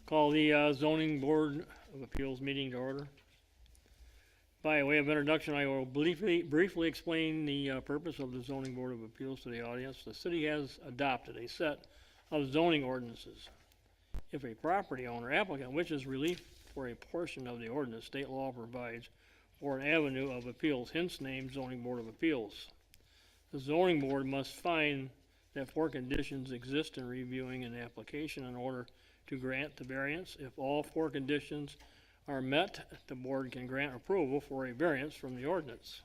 Call the Zoning Board of Appeals meeting to order. By way of introduction, I will briefly explain the purpose of the Zoning Board of Appeals to the audience. The city has adopted a set of zoning ordinances. If a property owner applicant wishes relief for a portion of the ordinance, state law provides for an avenue of appeals, hence named Zoning Board of Appeals. The zoning board must find that 4 conditions exist in reviewing an application in order to grant the variance. If all 4 conditions are met, the board can grant approval for a variance from the ordinance.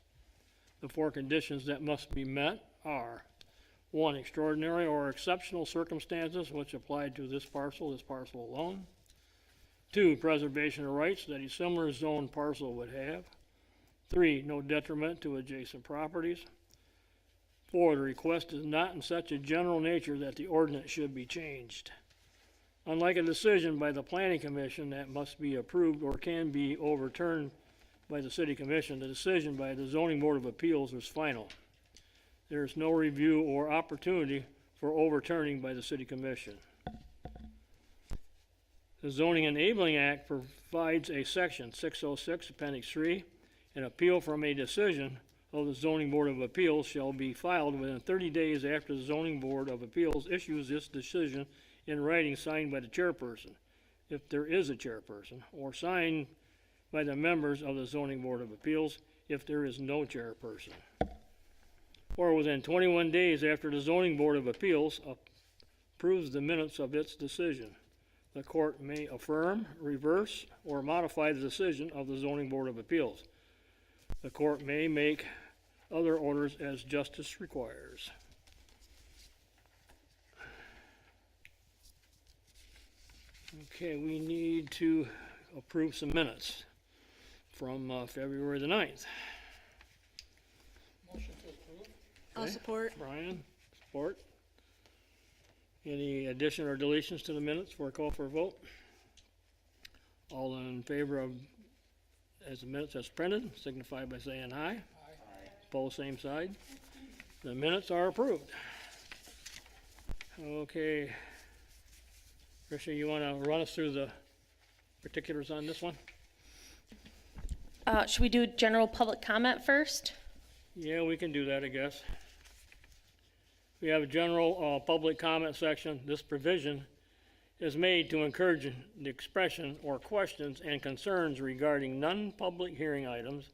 The 4 conditions that must be met are: 1, extraordinary or exceptional circumstances which apply to this parcel alone. 2, preservation of rights that a similar zoned parcel would have. 3, no detriment to adjacent properties. 4, the request is not in such a general nature that the ordinance should be changed. Unlike a decision by the Planning Commission that must be approved or can be overturned by the City Commission, the decision by the Zoning Board of Appeals is final. There is no review or opportunity for overturning by the City Commission. The Zoning Enabling Act provides a section, 606, Appendix 3, an appeal from a decision of the Zoning Board of Appeals shall be filed within 30 days after the Zoning Board of Appeals issues this decision in writing, signed by the chairperson, if there is a chairperson, or signed by the members of the Zoning Board of Appeals if there is no chairperson, or within 21 days after the Zoning Board of Appeals approves the minutes of its decision. The court may affirm, reverse, or modify the decision of the Zoning Board of Appeals. The court may make other orders as justice requires. Okay, we need to approve some minutes from February the 9th. Motion to approve. I'll support. Brian, support. Any addition or deletions to the minutes before I call for a vote? All in favor of as the minutes as printed, signify by saying aye. Aye. Opposed, same side. The minutes are approved. Okay. Tricia, you want to run us through the particulars on this one? Should we do general public comment first? Yeah, we can do that, I guess. We have a general public comment section. This provision is made to encourage the expression or questions and concerns regarding non-public hearing items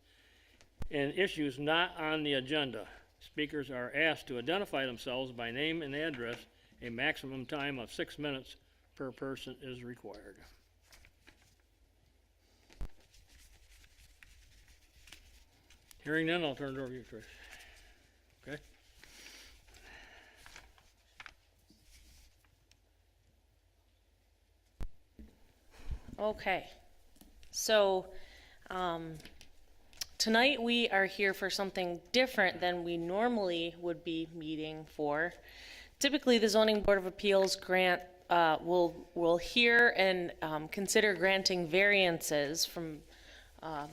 and issues not on the agenda. Speakers are asked to identify themselves by name and address. A maximum time of 6 minutes per person is required. Hearing none, I'll turn it over to you, Trish. Okay? Okay. So, tonight we are here for something different than we normally would be meeting for. Typically, the Zoning Board of Appeals will hear and consider granting variances from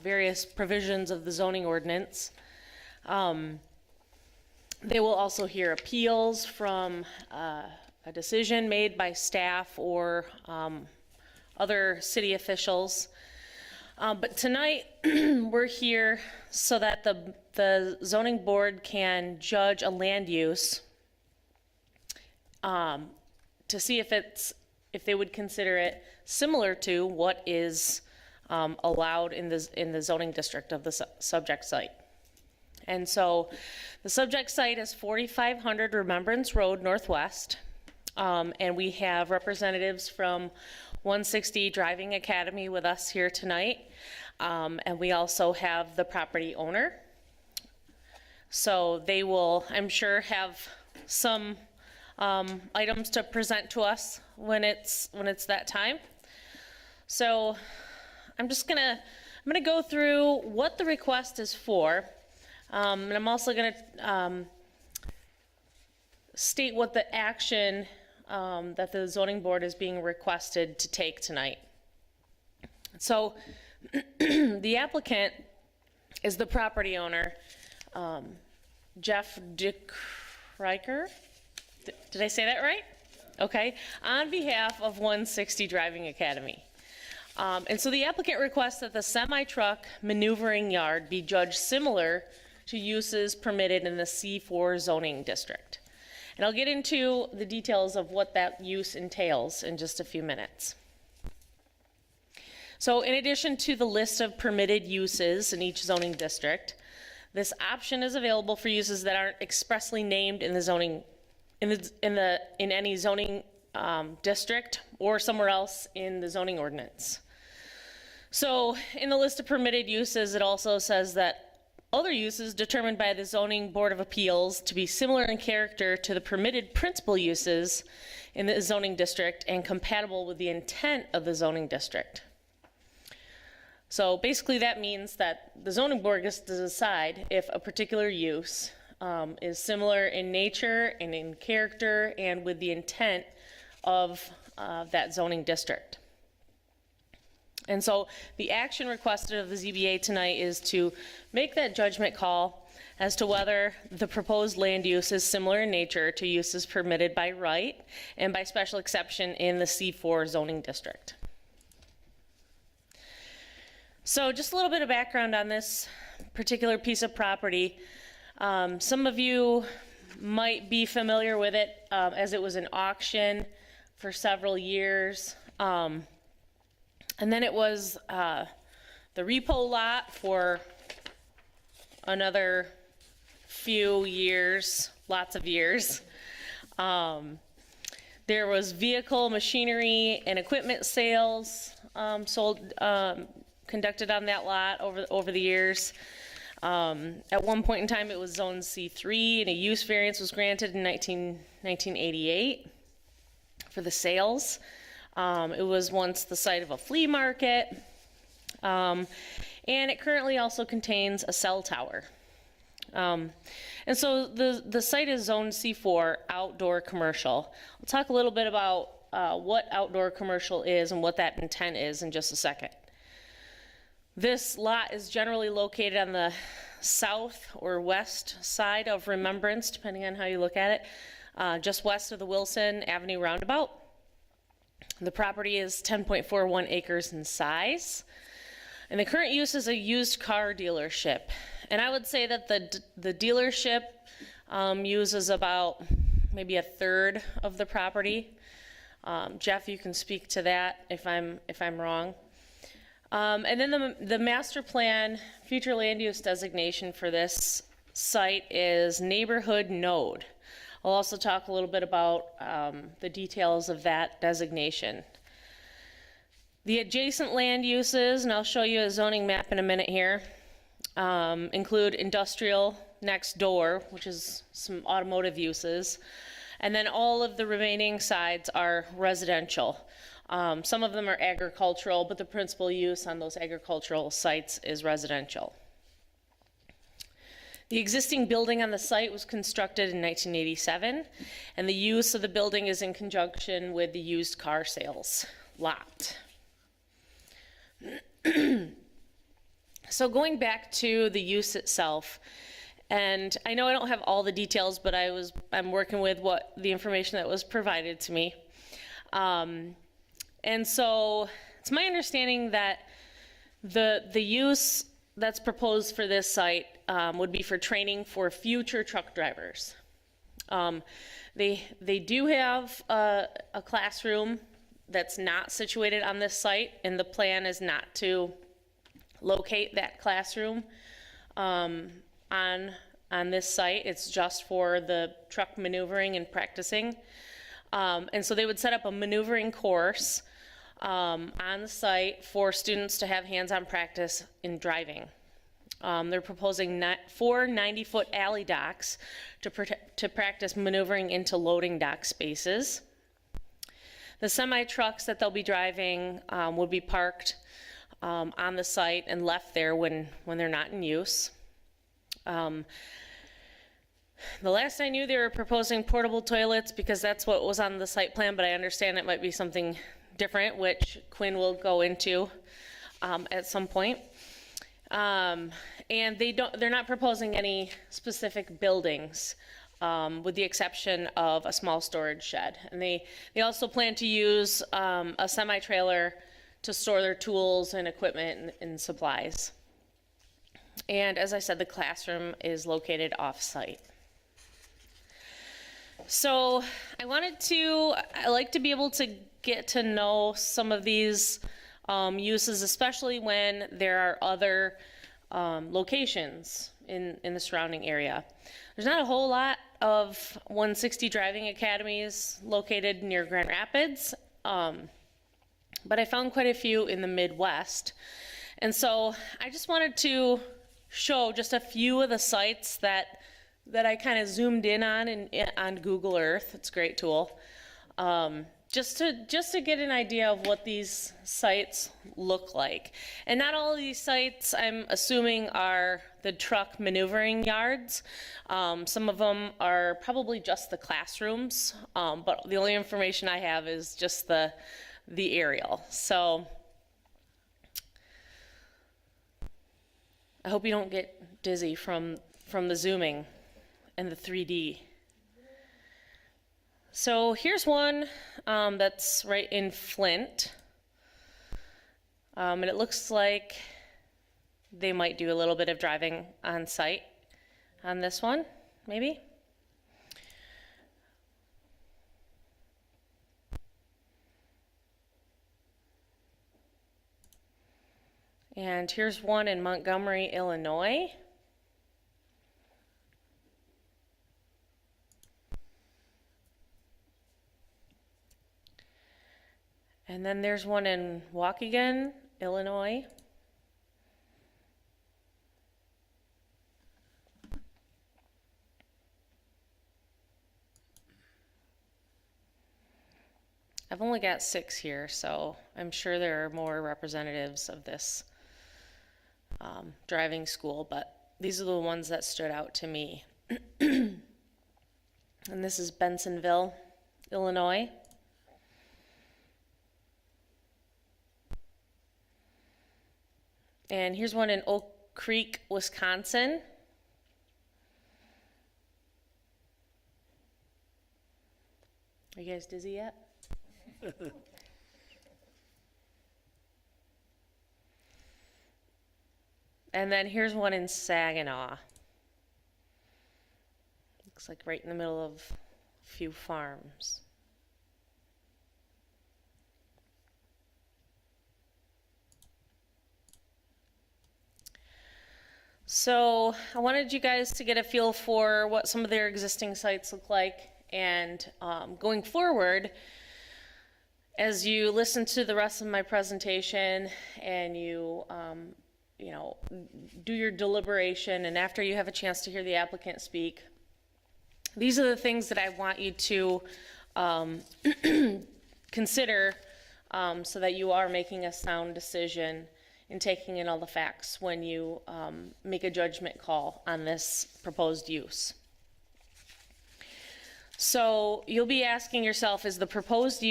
various provisions of the zoning ordinance. They will also hear appeals from a decision made by staff or other city officials. But tonight we're here so that the zoning board can judge a land use to see if they would consider it similar to what is allowed in the zoning district of the subject site. And so the subject site is 4500 Remembrance Road Northwest, and we have representatives from 160 Driving Academy with us here tonight, and we also have the property owner. So they will, I'm sure, have some items to present to us when it's that time. So I'm gonna go through what the request is for, and I'm also gonna state what the action that the zoning board is being requested to take tonight. So the applicant is the property owner, Jeff Dekruyter. Did I say that right? okay, on behalf of 160 Driving Academy. And so the applicant requests that the semi-truck maneuvering yard be judged similar to uses permitted in the C4 zoning district. And I'll get into the details of what that use entails in just a few minutes. So in addition to the list of permitted uses in each zoning district, this option is available for uses that aren't expressly named in the zoning, in any zoning district or somewhere else in the zoning ordinance. So in the list of permitted uses, it also says that other uses determined by the Zoning Board of Appeals to be similar in character to the permitted principal uses in the zoning district and compatible with the intent of the zoning district. So basically that means that the zoning board gets to decide if a particular use is similar in nature and in character and with the intent of that zoning district. And so the action requested of the ZBA tonight is to make that judgment call as to whether the proposed land use is similar in nature to uses permitted by right and by special exception in the C4 zoning district. So just a little bit of background on this particular piece of property. Some of you might be familiar with it as it was an auction for several years. And then it was the repo lot for another few years, lots of years. There was vehicle, machinery, and equipment sales conducted on that lot over the years. At one point in time, it was Zone C3, and a use variance was granted in 1988 for the sales. It was once the site of a flea market, and it currently also contains a cell tower. And so the site is Zone C4, outdoor commercial. I'll talk a little bit about what outdoor commercial is and what that intent is in just a second. This lot is generally located on the south or west side of Remembrance, depending on how you look at it, just west of the Wilson Avenue roundabout. The property is 10.41 acres in size, and the current use is a used car dealership. And I would say that the dealership uses about maybe a third of the property. Jeff, you can speak to that if I'm wrong. And then the master plan future land use designation for this site is neighborhood node. I'll also talk a little bit about the details of that designation. The adjacent land uses, and I'll show you a zoning map in a minute here, include industrial next door, which is some automotive uses, and then all of the remaining sides are residential. Some of them are agricultural, but the principal use on those agricultural sites is residential. The existing building on the site was constructed in 1987, and the use of the building is in conjunction with the used car sales lot. So going back to the use itself, and I know I don't have all the details, but I'm working with the information that was provided to me. And so it's my understanding that the use that's proposed for this site would be for training for future truck drivers. They do have a classroom that's not situated on this site, and the plan is not to locate that classroom on this site. It's just for the truck maneuvering and practicing. And so they would set up a maneuvering course on the site for students to have hands-on practice in driving. They're proposing 4 90-foot alley docks to practice maneuvering into loading dock spaces. The semi-trucks that they'll be driving would be parked on the site and left there when they're not in use. The last I knew, they were proposing portable toilets because that's what was on the site plan, but I understand it might be something different, which Quinn will go into at some point. And they're not proposing any specific buildings with the exception of a small storage shed. And they also plan to use a semi-trailer to store their tools and equipment and supplies. And as I said, the classroom is located off-site. So I like to be able to get to know some of these uses, especially when there are other locations in the surrounding area. There's not a whole lot of 160 driving academies located near Grand Rapids, but I found quite a few in the Midwest. And so I just wanted to show just a few of the sites that I kind of zoomed in on Google Earth. It's a great tool. Just to get an idea of what these sites look like. And not all of these sites, I'm assuming, are the truck maneuvering yards. Some of them are probably just the classrooms, but the only information I have is just the aerial. So I hope you don't get dizzy from the zooming and the 3D. So here's one that's right in Flint. And it looks like they might do a little bit of driving on site on this one, maybe. And here's one in Montgomery, Illinois. And then there's one in Waukegan, Illinois. I've only got 6 here, so I'm sure there are more representatives of this driving school, but these are the ones that stood out to me. And this is Bensonville, Illinois. And here's one in Oak Creek, Wisconsin. Are you guys dizzy yet? And then here's one in Saginaw. Looks like right in the middle of a few farms. So I wanted you guys to get a feel for what some of their existing sites look like, and going forward, as you listen to the rest of my presentation and you do your deliberation, and after you have a chance to hear the applicant speak, these are the things that I want you to consider so that you are making a sound decision and taking in all the facts when you make a judgment call on this proposed use. So you'll be asking yourself, is the proposed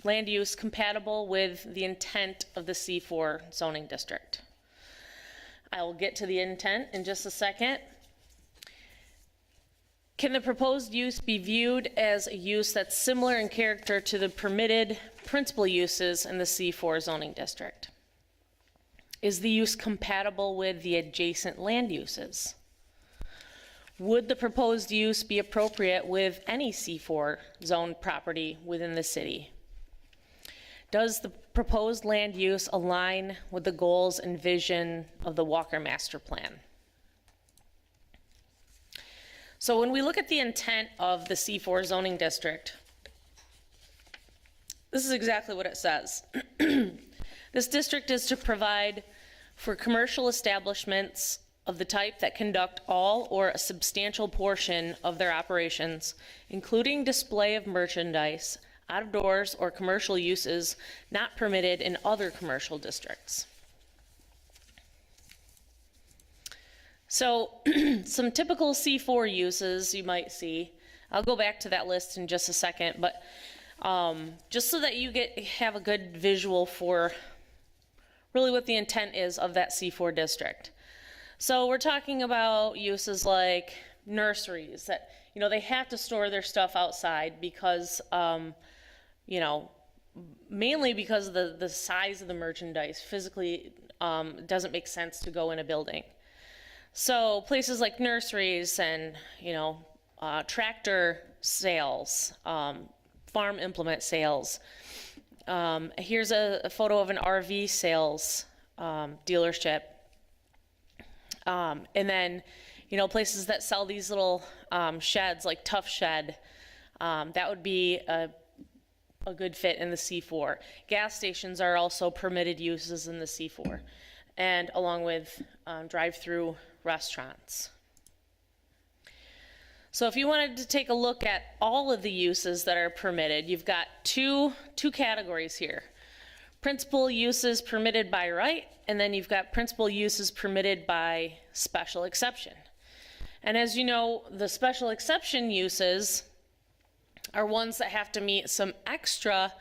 land use compatible with the intent of the C4 zoning district? I will get to the intent in just a second. Can the proposed use be viewed as a use that's similar in character to the permitted principal uses in the C4 zoning district? Is the use compatible with the adjacent land uses? Would the proposed use be appropriate with any C4 zoned property within the city? Does the proposed land use align with the goals and vision of the Walker Master Plan? So when we look at the intent of the C4 zoning district, this is exactly what it says. This district is to provide for commercial establishments of the type that conduct all or a substantial portion of their operations, including display of merchandise, out of doors or commercial uses not permitted in other commercial districts. So some typical C4 uses you might see, I'll go back to that list in just a second, but just so that you have a good visual for really what the intent is of that C4 district. So we're talking about uses like nurseries that, they have to store their stuff outside because, mainly because of the size of the merchandise. Physically, it doesn't make sense to go in a building. So places like nurseries and, tractor sales, farm implement sales. Here's a photo of an RV sales dealership. And then, places that sell these little sheds, like Tough Shed, that would be a good fit in the C4. Gas stations are also permitted uses in the C4, and along with drive-through restaurants. So if you wanted to take a look at all of the uses that are permitted, you've got two categories here. Principal uses permitted by right, and then you've got principal uses permitted by special exception. And as you know, the special exception uses are ones that have to meet some extra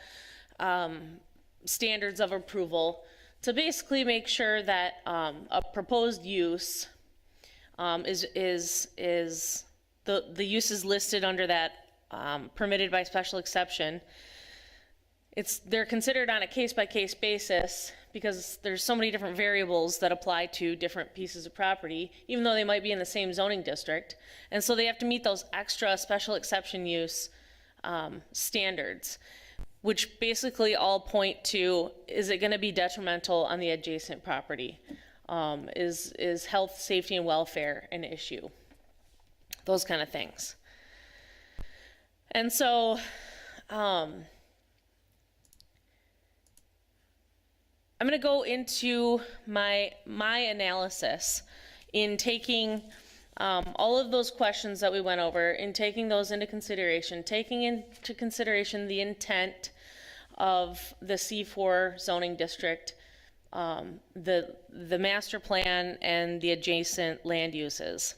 standards of approval to basically make sure that a proposed use is the uses listed under that permitted by special exception. They're considered on a case-by-case basis because there's so many different variables that apply to different pieces of property, even though they might be in the same zoning district. And so they have to meet those extra special exception use standards, which basically all point to, is it going to be detrimental on the adjacent property? Is health, safety, and welfare an issue? Those kind of things. And so I'm going to go into my analysis in taking all of those questions that we went over, in taking those into consideration, taking into consideration the intent of the C4 zoning district, the master plan, and the adjacent land uses.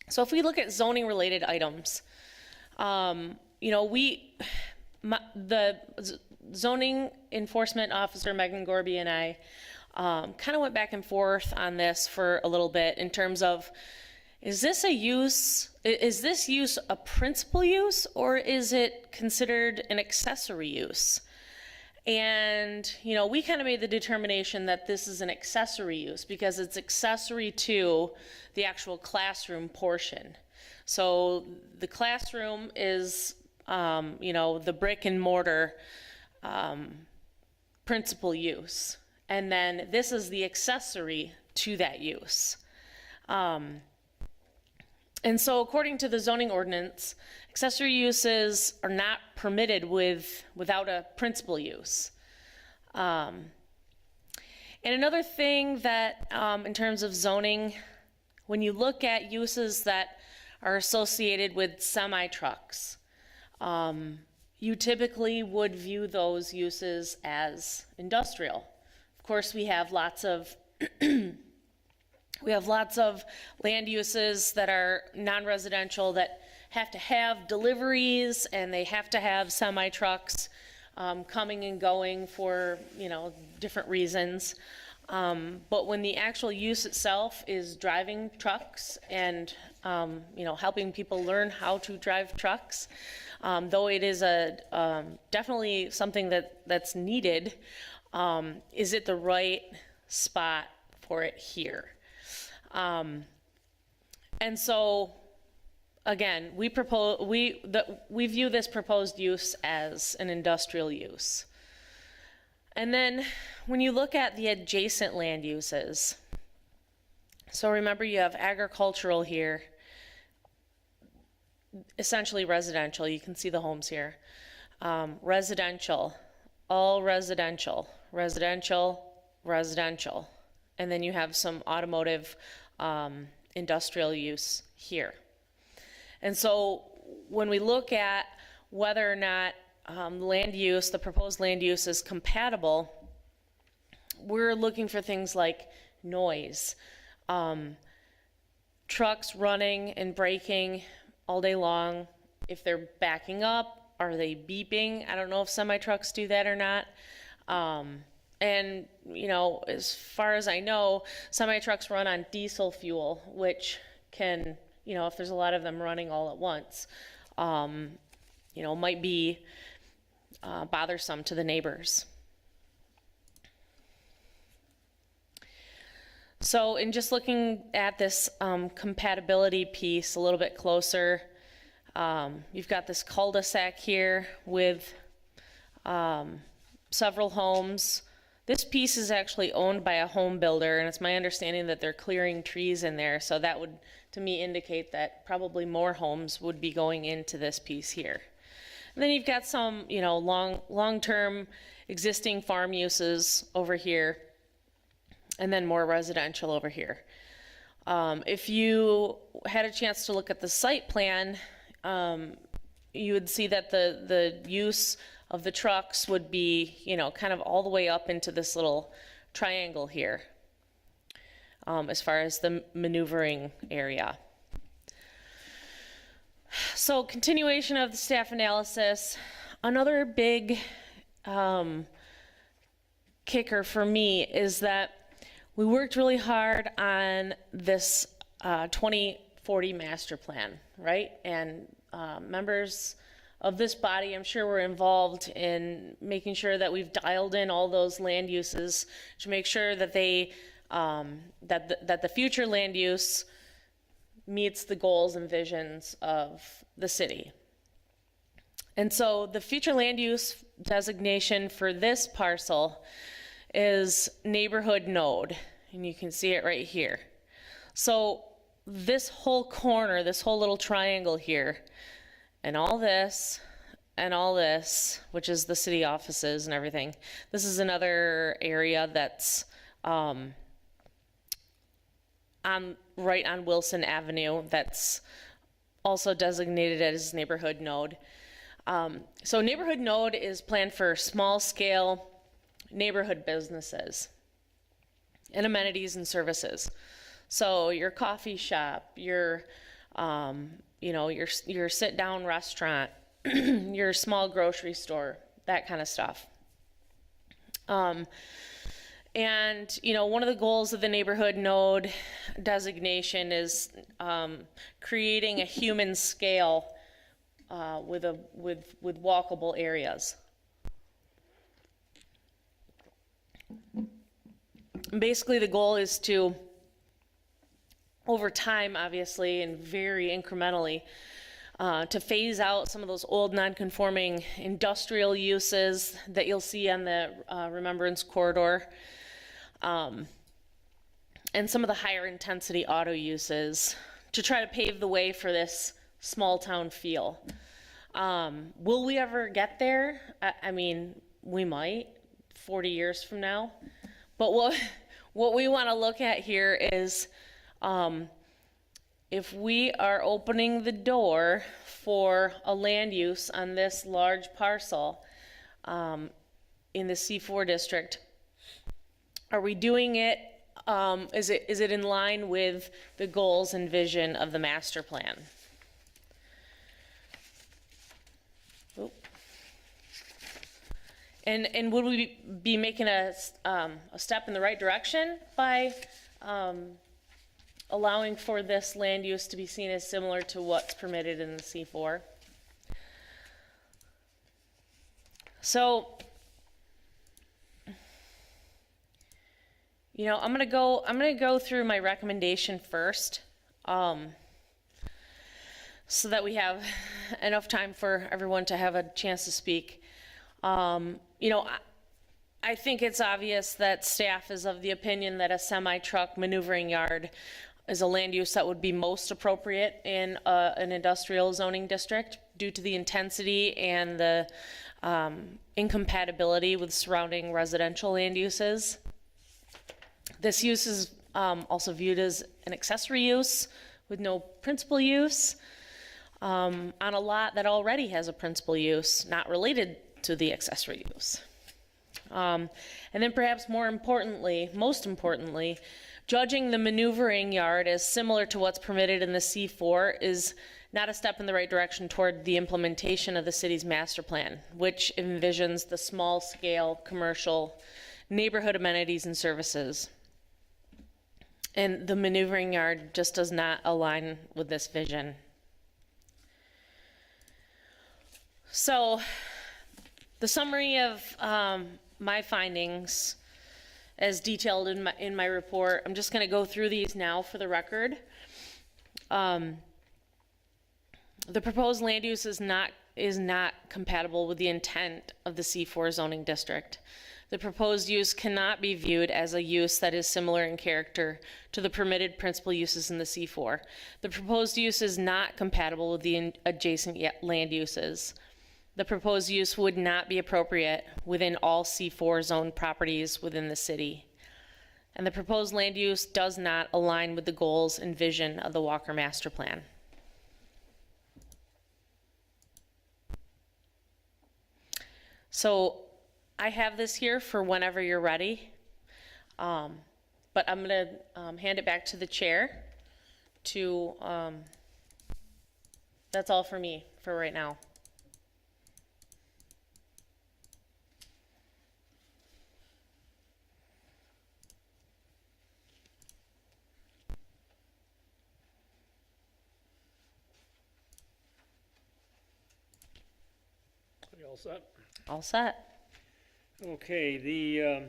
So if we look at zoning related items, the zoning enforcement officer, Megan Gorby, and I kind of went back and forth on this for a little bit in terms of, is this use a principal use, or is it considered an accessory use? And, we kind of made the determination that this is an accessory use because it's accessory to the actual classroom portion. So the classroom is, the brick and mortar principal use. And then this is the accessory to that use. And so according to the zoning ordinance, accessory uses are not permitted without a principal use. And another thing that, in terms of zoning, when you look at uses that are associated with semi-trucks, you typically would view those uses as industrial. Of course, we have lots of land uses that are non-residential that have to have deliveries, and they have to have semi-trucks coming and going for, different reasons. But when the actual use itself is driving trucks and, helping people learn how to drive trucks, though it is definitely something that's needed, is it the right spot for it here? And so, again, we view this proposed use as an industrial use. And then when you look at the adjacent land uses, so remember you have agricultural here, essentially residential. You can see the homes here. Residential, all residential, residential, residential. And then you have some automotive industrial use here. And so when we look at whether or not land use, the proposed land use is compatible, we're looking for things like noise, trucks running and braking all day long. If they're backing up, are they beeping? I don't know if semi-trucks do that or not. And, as far as I know, semi-trucks run on diesel fuel, which can, if there's a lot of them running all at once, might be bothersome to the neighbors. So in just looking at this compatibility piece a little bit closer, you've got this cul-de-sac here with several homes. This piece is actually owned by a home builder, and it's my understanding that they're clearing trees in there, so that would, to me, indicate that probably more homes would be going into this piece here. And then you've got some, long-term existing farm uses over here, and then more residential over here. If you had a chance to look at the site plan, you would see that the use of the trucks would be, kind of all the way up into this little triangle here, as far as the maneuvering area. So continuation of the staff analysis, another big kicker for me is that we worked really hard on this 2040 master plan, right? And members of this body, I'm sure, were involved in making sure that we've dialed in all those land uses to make sure that they that the future land use meets the goals and visions of the city. And so the future land use designation for this parcel is neighborhood node, and you can see it right here. So this whole corner, this whole little triangle here, and all this, which is the city offices and everything, this is another area that's right on Wilson Avenue that's also designated as neighborhood node. So neighborhood node is planned for small scale neighborhood businesses and amenities and services. So your coffee shop, your sit down restaurant, your small grocery store, that kind of stuff. And one of the goals of the neighborhood node designation is creating a human scale with walkable areas. Basically, the goal is to, over time, obviously, and very incrementally, to phase out some of those old non-conforming industrial uses that you'll see on the Remembrance corridor, and some of the higher intensity auto uses to try to pave the way for this small town feel. Will we ever get there? I mean, we might, 40 years from now. But what we want to look at here is if we are opening the door for a land use on this large parcel in the C4 district, are we doing it, is it in line with the goals and vision of the master plan? Oop. And would we be making a step in the right direction by allowing for this land use to be seen as similar to what's permitted in the C4? So, I'm gonna go through my recommendation first, so that we have enough time for everyone to have a chance to speak. I think it's obvious that staff is of the opinion that a semi-truck maneuvering yard is a land use that would be most appropriate in an industrial zoning district due to the intensity and the incompatibility with surrounding residential land uses. This use is also viewed as an accessory use with no principal use on a lot that already has a principal use not related to the accessory use. And then perhaps most importantly, judging the maneuvering yard as similar to what's permitted in the C4 is not a step in the right direction toward the implementation of the city's master plan, which envisions the small-scale commercial neighborhood amenities and services. And the maneuvering yard just does not align with this vision. So the summary of my findings as detailed in my report, I'm just going to go through these now for the record. The proposed land use is not compatible with the intent of the C4 zoning district. The proposed use cannot be viewed as a use that is similar in character to the permitted principal uses in the C4. The proposed use is not compatible with the adjacent land uses. The proposed use would not be appropriate within all C4 zone properties within the city. And the proposed land use does not align with the goals and vision of the Walker Master Plan. So I have this here for whenever you're ready. But I'm gonna hand it back to the chair to, that's all for me for right now. You all set? All set. Okay, the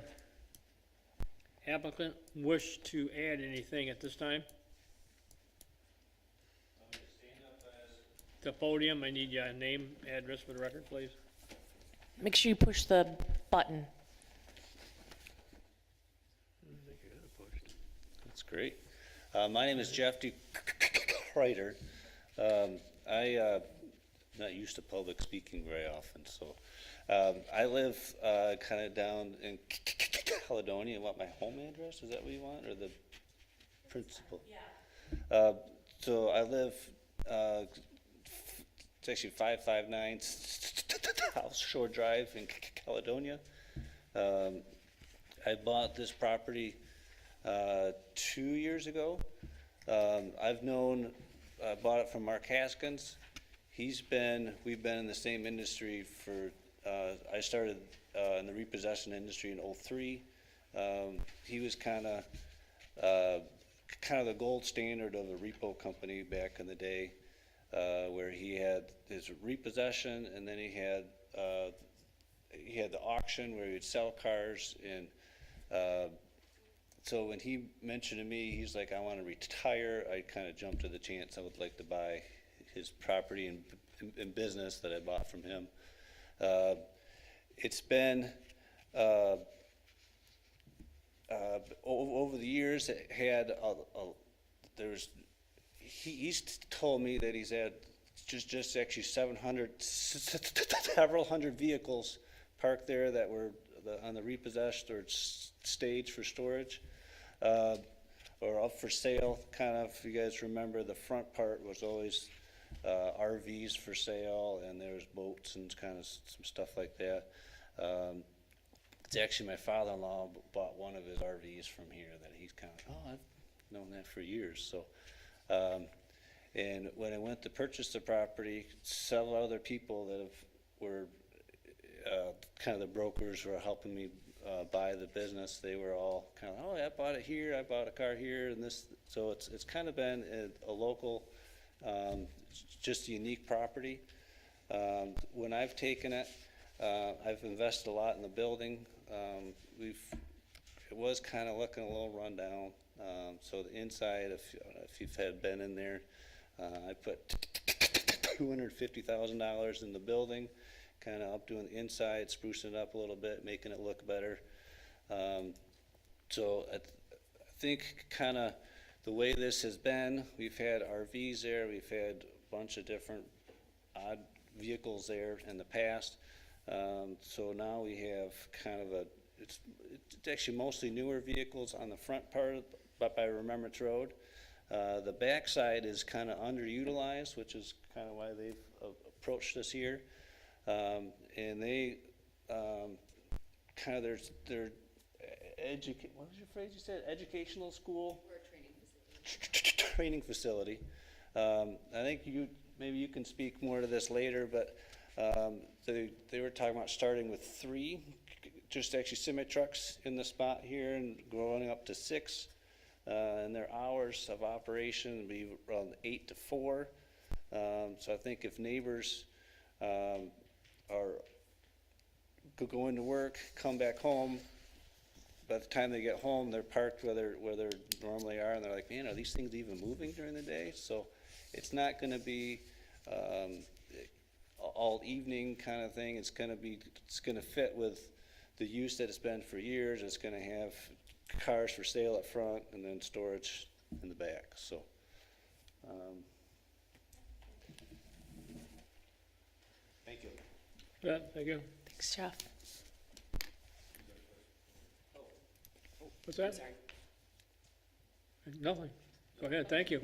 applicant wish to add anything at this time? The podium, I need your name, address for the record, please. Make sure you push the button. That's great. My name is Jeff Dekruyter. I'm not used to public speaking very often, so I live kind of down in Caledonia. You want my home address? Is that what you want, or the principal? Yeah. So I live. It's actually 559 South Shore Drive in Caledonia. I bought this property 2 years ago. I bought it from Mark Haskins. We've been in the same industry for, I started in the repossession industry in '03. He was kind of the gold standard of a repo company back in the day, where he had his repossession, and then he had the auction where he would sell cars. And so when he mentioned to me, he's like, I want to retire, I kind of jumped to the chance. I would like to buy his property and business that I bought from him. It's been over the years, it had he's told me that he's had just actually several hundred vehicles parked there that were on the repossessed or staged for storage, or up for sale. Kind of, if you guys remember, the front part was always RVs for sale, and there's boats and kind of some stuff like that. It's actually my father-in-law bought one of his RVs from here that he's kind of, I've known that for years. So, and when I went to purchase the property, several other people that were kind of the brokers who were helping me buy the business, they were all kind of, I bought it here, I bought a car here, and this. So it's kind of been a local, just a unique property. When I've taken it, I've invested a lot in the building. It was kind of looking a little rundown. So the inside, if you've been in there, I put $250,000 in the building, kind of updoing the inside, sprucing it up a little bit, making it look better. So I think kind of the way this has been, we've had RVs there, we've had a bunch of different odd vehicles there in the past. So now we have kind of it's actually mostly newer vehicles on the front part by Remembrance Road. The back side is kind of underutilized, which is kind of why they've approached us here. And they kind of their what was your phrase you said? Educational school? Or a training facility. Training facility. I think maybe you can speak more to this later, but they were talking about starting with 3, just actually semi trucks in the spot here, and growing up to 6. and their hours of operation would be around 8 to 4. So I think if neighbors are going to work, come back home, by the time they get home, they're parked where they normally are, and they're like, man, are these things even moving during the day? So it's not going to be all evening kind of thing. It's going to fit with the use that it's been for years. It's going to have cars for sale up front and then storage in the back. So. Thank you. Yeah, thank you. Thanks, Jeff. What's that? Sorry. Nothing. Go ahead, thank you.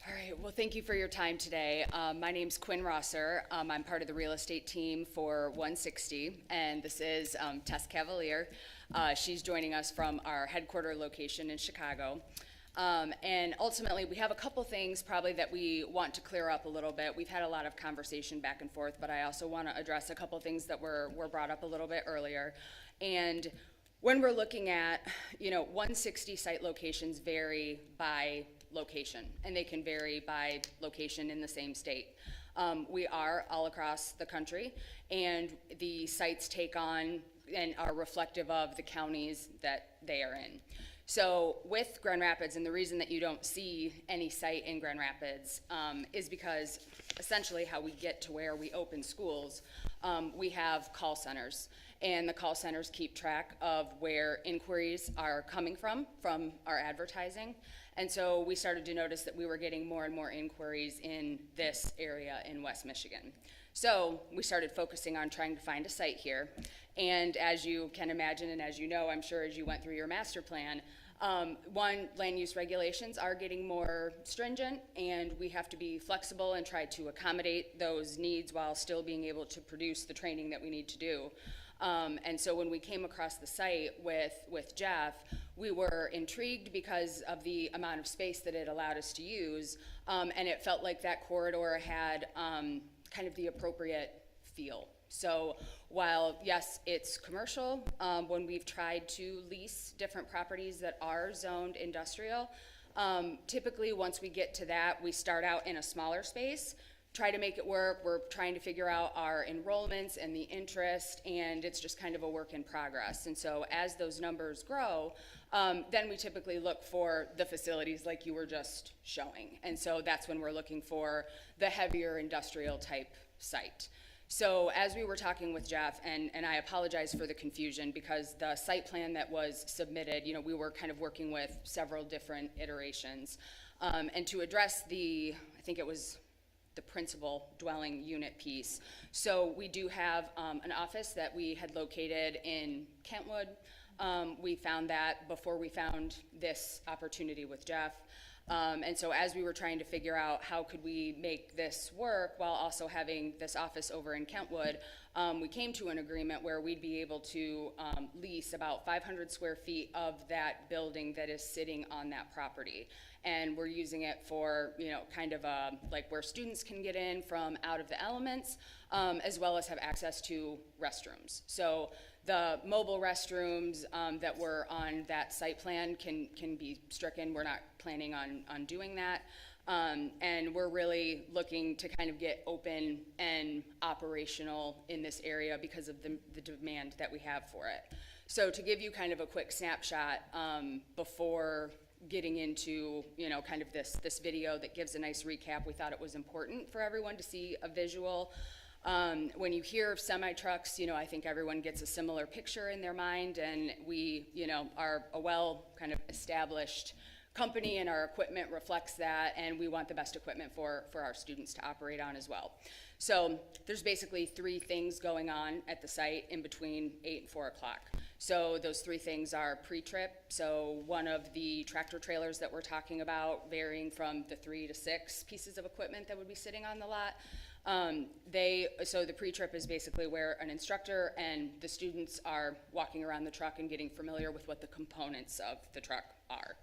All right, well, thank you for your time today. My name's Quinn Rosser. I'm part of the real estate team for 160, and this is Tess Cavalier. She's joining us from our headquarter location in Chicago. And ultimately, we have a couple things probably that we want to clear up a little bit. We've had a lot of conversation back and forth, but I also want to address a couple things that were brought up a little bit earlier. And when we're looking at, 160 site locations vary by location, and they can vary by location in the same state. We are all across the country, and the sites take on and are reflective of the counties that they are in. So with Grand Rapids, and the reason that you don't see any site in Grand Rapids is because essentially how we get to where we open schools, we have call centers. And the call centers keep track of where inquiries are coming from our advertising. And so we started to notice that we were getting more and more inquiries in this area in West Michigan. So we started focusing on trying to find a site here. And as you can imagine, and as you know, I'm sure as you went through your master plan, land use regulations are getting more stringent, and we have to be flexible and try to accommodate those needs while still being able to produce the training that we need to do. And so when we came across the site with Jeff, we were intrigued because of the amount of space that it allowed us to use, and it felt like that corridor had kind of the appropriate feel. So while, yes, it's commercial, when we've tried to lease different properties that are zoned industrial, typically once we get to that, we start out in a smaller space, try to make it work. We're trying to figure out our enrollments and the interest, and it's just kind of a work in progress. And so as those numbers grow, then we typically look for the facilities like you were just showing. And so that's when we're looking for the heavier industrial type site. So as we were talking with Jeff, and I apologize for the confusion because the site plan that was submitted, we were kind of working with several different iterations. And to address I think it was the principal dwelling unit piece. So we do have an office that we had located in Kentwood. We found that before we found this opportunity with Jeff. And so as we were trying to figure out how could we make this work while also having this office over in Kentwood, we came to an agreement where we'd be able to lease about 500 square feet of that building that is sitting on that property. And we're using it for, kind of like where students can get in from out of the elements, as well as have access to restrooms. So the mobile restrooms that were on that site plan can be stricken. We're not planning on doing that. And we're really looking to kind of get open and operational in this area because of the demand that we have for it. So to give you kind of a quick snapshot before getting into, kind of this video that gives a nice recap, we thought it was important for everyone to see a visual. When you hear of semi-trucks, I think everyone gets a similar picture in their mind, and we, are a well kind of established company, and our equipment reflects that, and we want the best equipment for our students to operate on as well. So there's basically 3 things going on at the site in between 8 and 4 o'clock. So those 3 things are pre-trip. So one of the tractor trailers that we're talking about, varying from the 3 to 6 pieces of equipment that would be sitting on the lot. So the pre-trip is basically where an instructor and the students are walking around the truck and getting familiar with what the components of the truck are.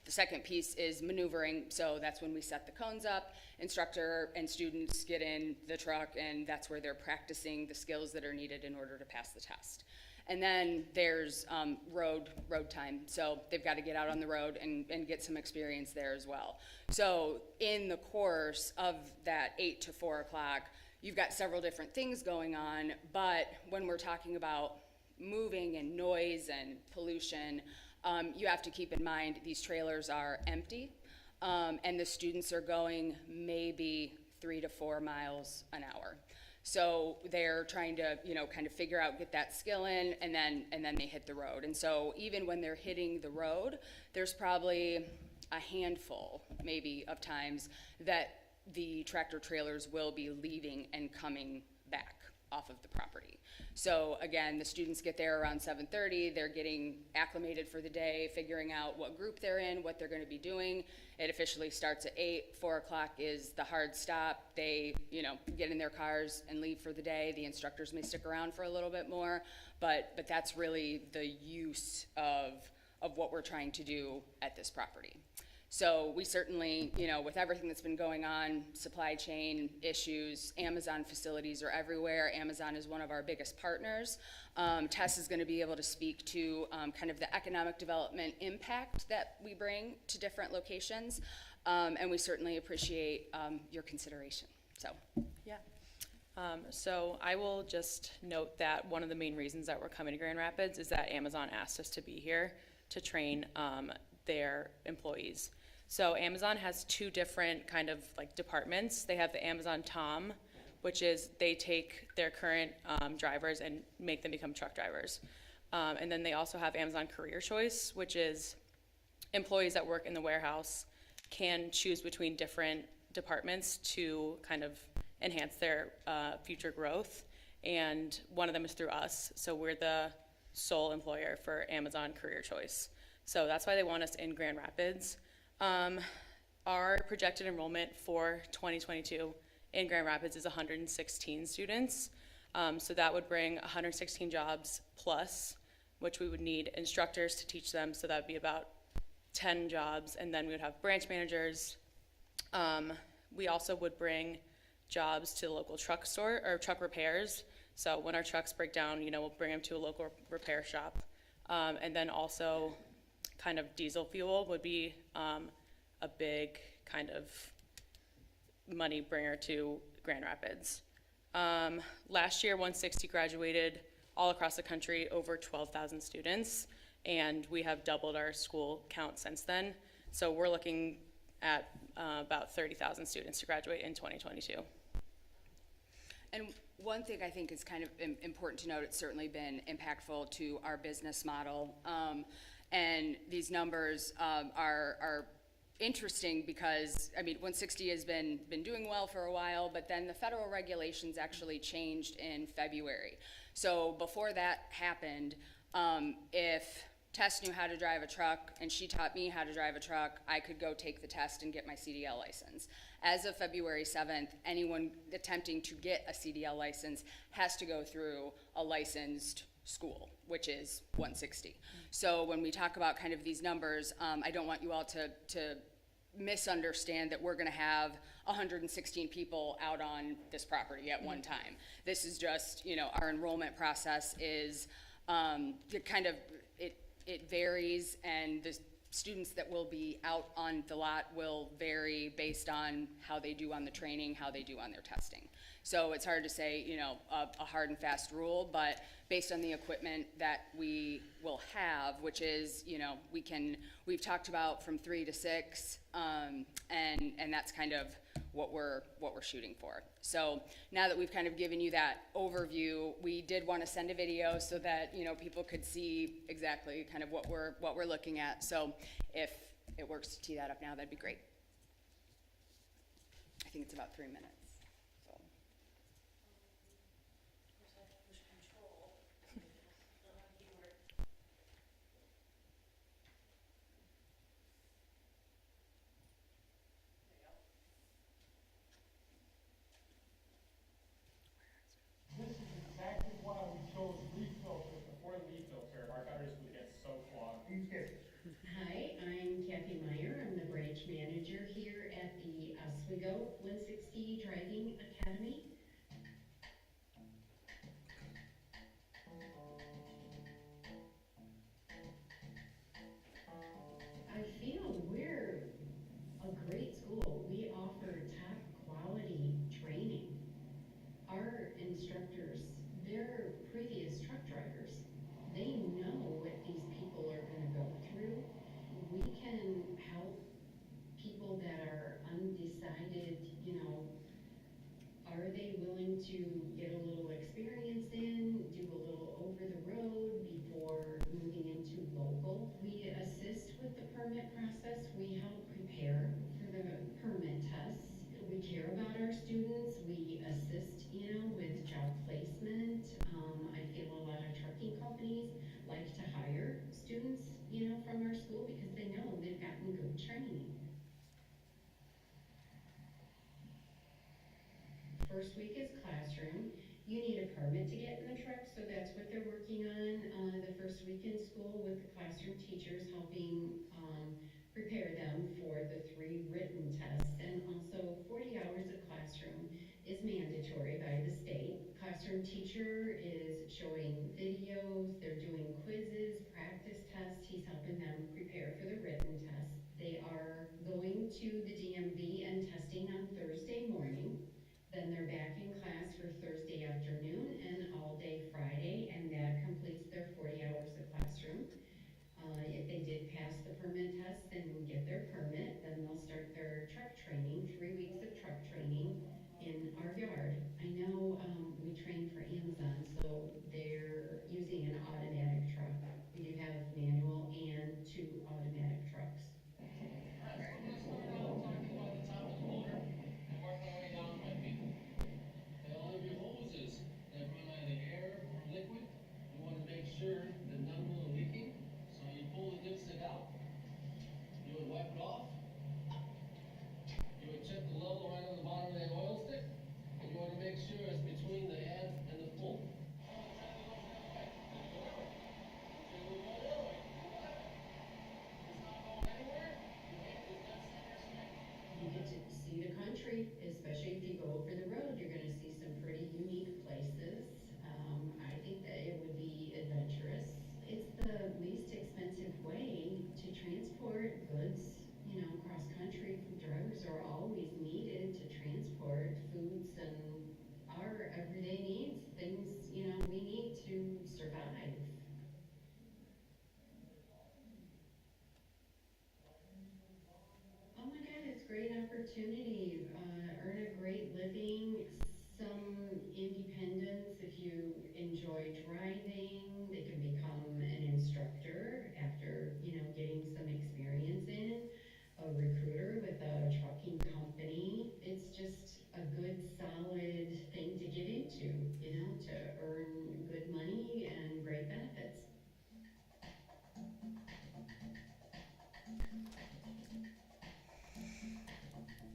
The second piece is maneuvering, so that's when we set the cones up, instructor and students get in the truck, and that's where they're practicing the skills that are needed in order to pass the test. And then there's road time. So they've got to get out on the road and get some experience there as well. So in the course of that 8 to 4 o'clock, you've got several different things going on. But when we're talking about moving and noise and pollution, you have to keep in mind these trailers are empty, and the students are going maybe 3 to 4 miles an hour. So they're trying to, kind of figure out, get that skill in, and then they hit the road. And so even when they're hitting the road, there's probably a handful, maybe, of times that the tractor trailers will be leaving and coming back off of the property. So again, the students get there around 7:30, they're getting acclimated for the day, figuring out what group they're in, what they're gonna be doing. It officially starts at 8, 4 o'clock is the hard stop. They, get in their cars and leave for the day. The instructors may stick around for a little bit more, but that's really the use of what we're trying to do at this property. So we certainly, with everything that's been going on, supply chain issues, Amazon facilities are everywhere. Amazon is one of our biggest partners. Tess is going to be able to speak to kind of the economic development impact that we bring to different locations, and we certainly appreciate your consideration. So, yeah. So I will just note that one of the main reasons that we're coming to Grand Rapids is that Amazon asked us to be here to train their employees. So Amazon has 2 different kind of departments. They have the Amazon Tom, which is they take their current drivers and make them become truck drivers. And then they also have Amazon Career Choice, which is employees that work in the warehouse can choose between different departments to kind of enhance their future growth. And one of them is through us. So we're the sole employer for Amazon Career Choice. So that's why they want us in Grand Rapids. Our projected enrollment for 2022 in Grand Rapids is 116 students. So that would bring 116 jobs plus, which we would need instructors to teach them. So that would be about 10 jobs. And then we would have branch managers. We also would bring jobs to the local truck store or truck repairs. So when our trucks break down, we'll bring them to a local repair shop. And then also kind of diesel fuel would be a big kind of money bringer to Grand Rapids. Last year, 160 graduated all across the country, over 12,000 students, and we have doubled our school count since then. So we're looking at about 30,000 students to graduate in 2022. And one thing I think is kind of important to note, it's certainly been impactful to our business model. And these numbers are interesting because, 160 has been doing well for a while, but then the federal regulations actually changed in February. So before that happened, if Tess knew how to drive a truck and she taught me how to drive a truck, I could go take the test and get my CDL license. As of February 7th, anyone attempting to get a CDL license has to go through a licensed school, which is 160. So when we talk about kind of these numbers, I don't want you all to misunderstand that we're gonna have 116 people out on this property at one time. This is just, our enrollment process is it varies, and the students that will be out on the lot will vary based on how they do on the training, how they do on their testing. So it's hard to say, a hard and fast rule, but based on the equipment that we will have, which is, we've talked about from 3 to 6, and that's kind of what we're shooting for. So now that we've kind of given you that overview, we did want to send a video so that, people could see exactly kind of what we're looking at. So if it works to tee that up now, that'd be great. I think it's about 3 minutes. Hi, I'm Kathy Meyer. I'm the branch manager here at the Oswego 160 Drive they willing to get a little experience in, do a little over the road before moving into local? We assist with the permit process. We help prepare for the permit tests. We care about our students. We assist, with job placement. I feel a lot of trucking companies like to hire students, from our school because they know they've gotten good training. First week is classroom. You need a permit to get in the truck, so that's what they're working on the first week in school with the classroom teachers, helping prepare them for the 3 written tests. And also 40 hours of classroom is mandatory by the state. Classroom teacher is showing videos, they're doing quizzes, practice tests. He's helping them prepare for the written tests. They are going to the DMV and testing on Thursday morning. Then they're back in class for Thursday afternoon and all day Friday, and that completes their 40 hours of classroom. If they did pass the permit test and get their permit, then they'll start their truck training, 3 weeks of truck training in our yard. I know we train for Amazon, so they're using an automatic truck. We do have manual and 2 automatic trucks. Alright, so let's start out talking about the top of the motor and work our way down by feet. Okay, all of your hoses that run either air or liquid, you want to make sure that none of them are leaking. So you pull the dipstick out, you would wipe it off, you would check the level right on the bottom of that oil stick, and you want to make sure it's between the add and the full. You get to see the country, especially if you go over the road. You're going to see some pretty unique places. I think that it would be adventurous. It's the least expensive way to transport goods, cross country. Drivers are always needed to transport foods and our everyday needs, things, we need to survive. Oh my God, it's a great opportunity. Earn a great living, some independence. If you enjoy driving, they can become an instructor after, getting some experience in. A recruiter with a trucking company. It's just a good, solid thing to get into, to earn good money and great benefits.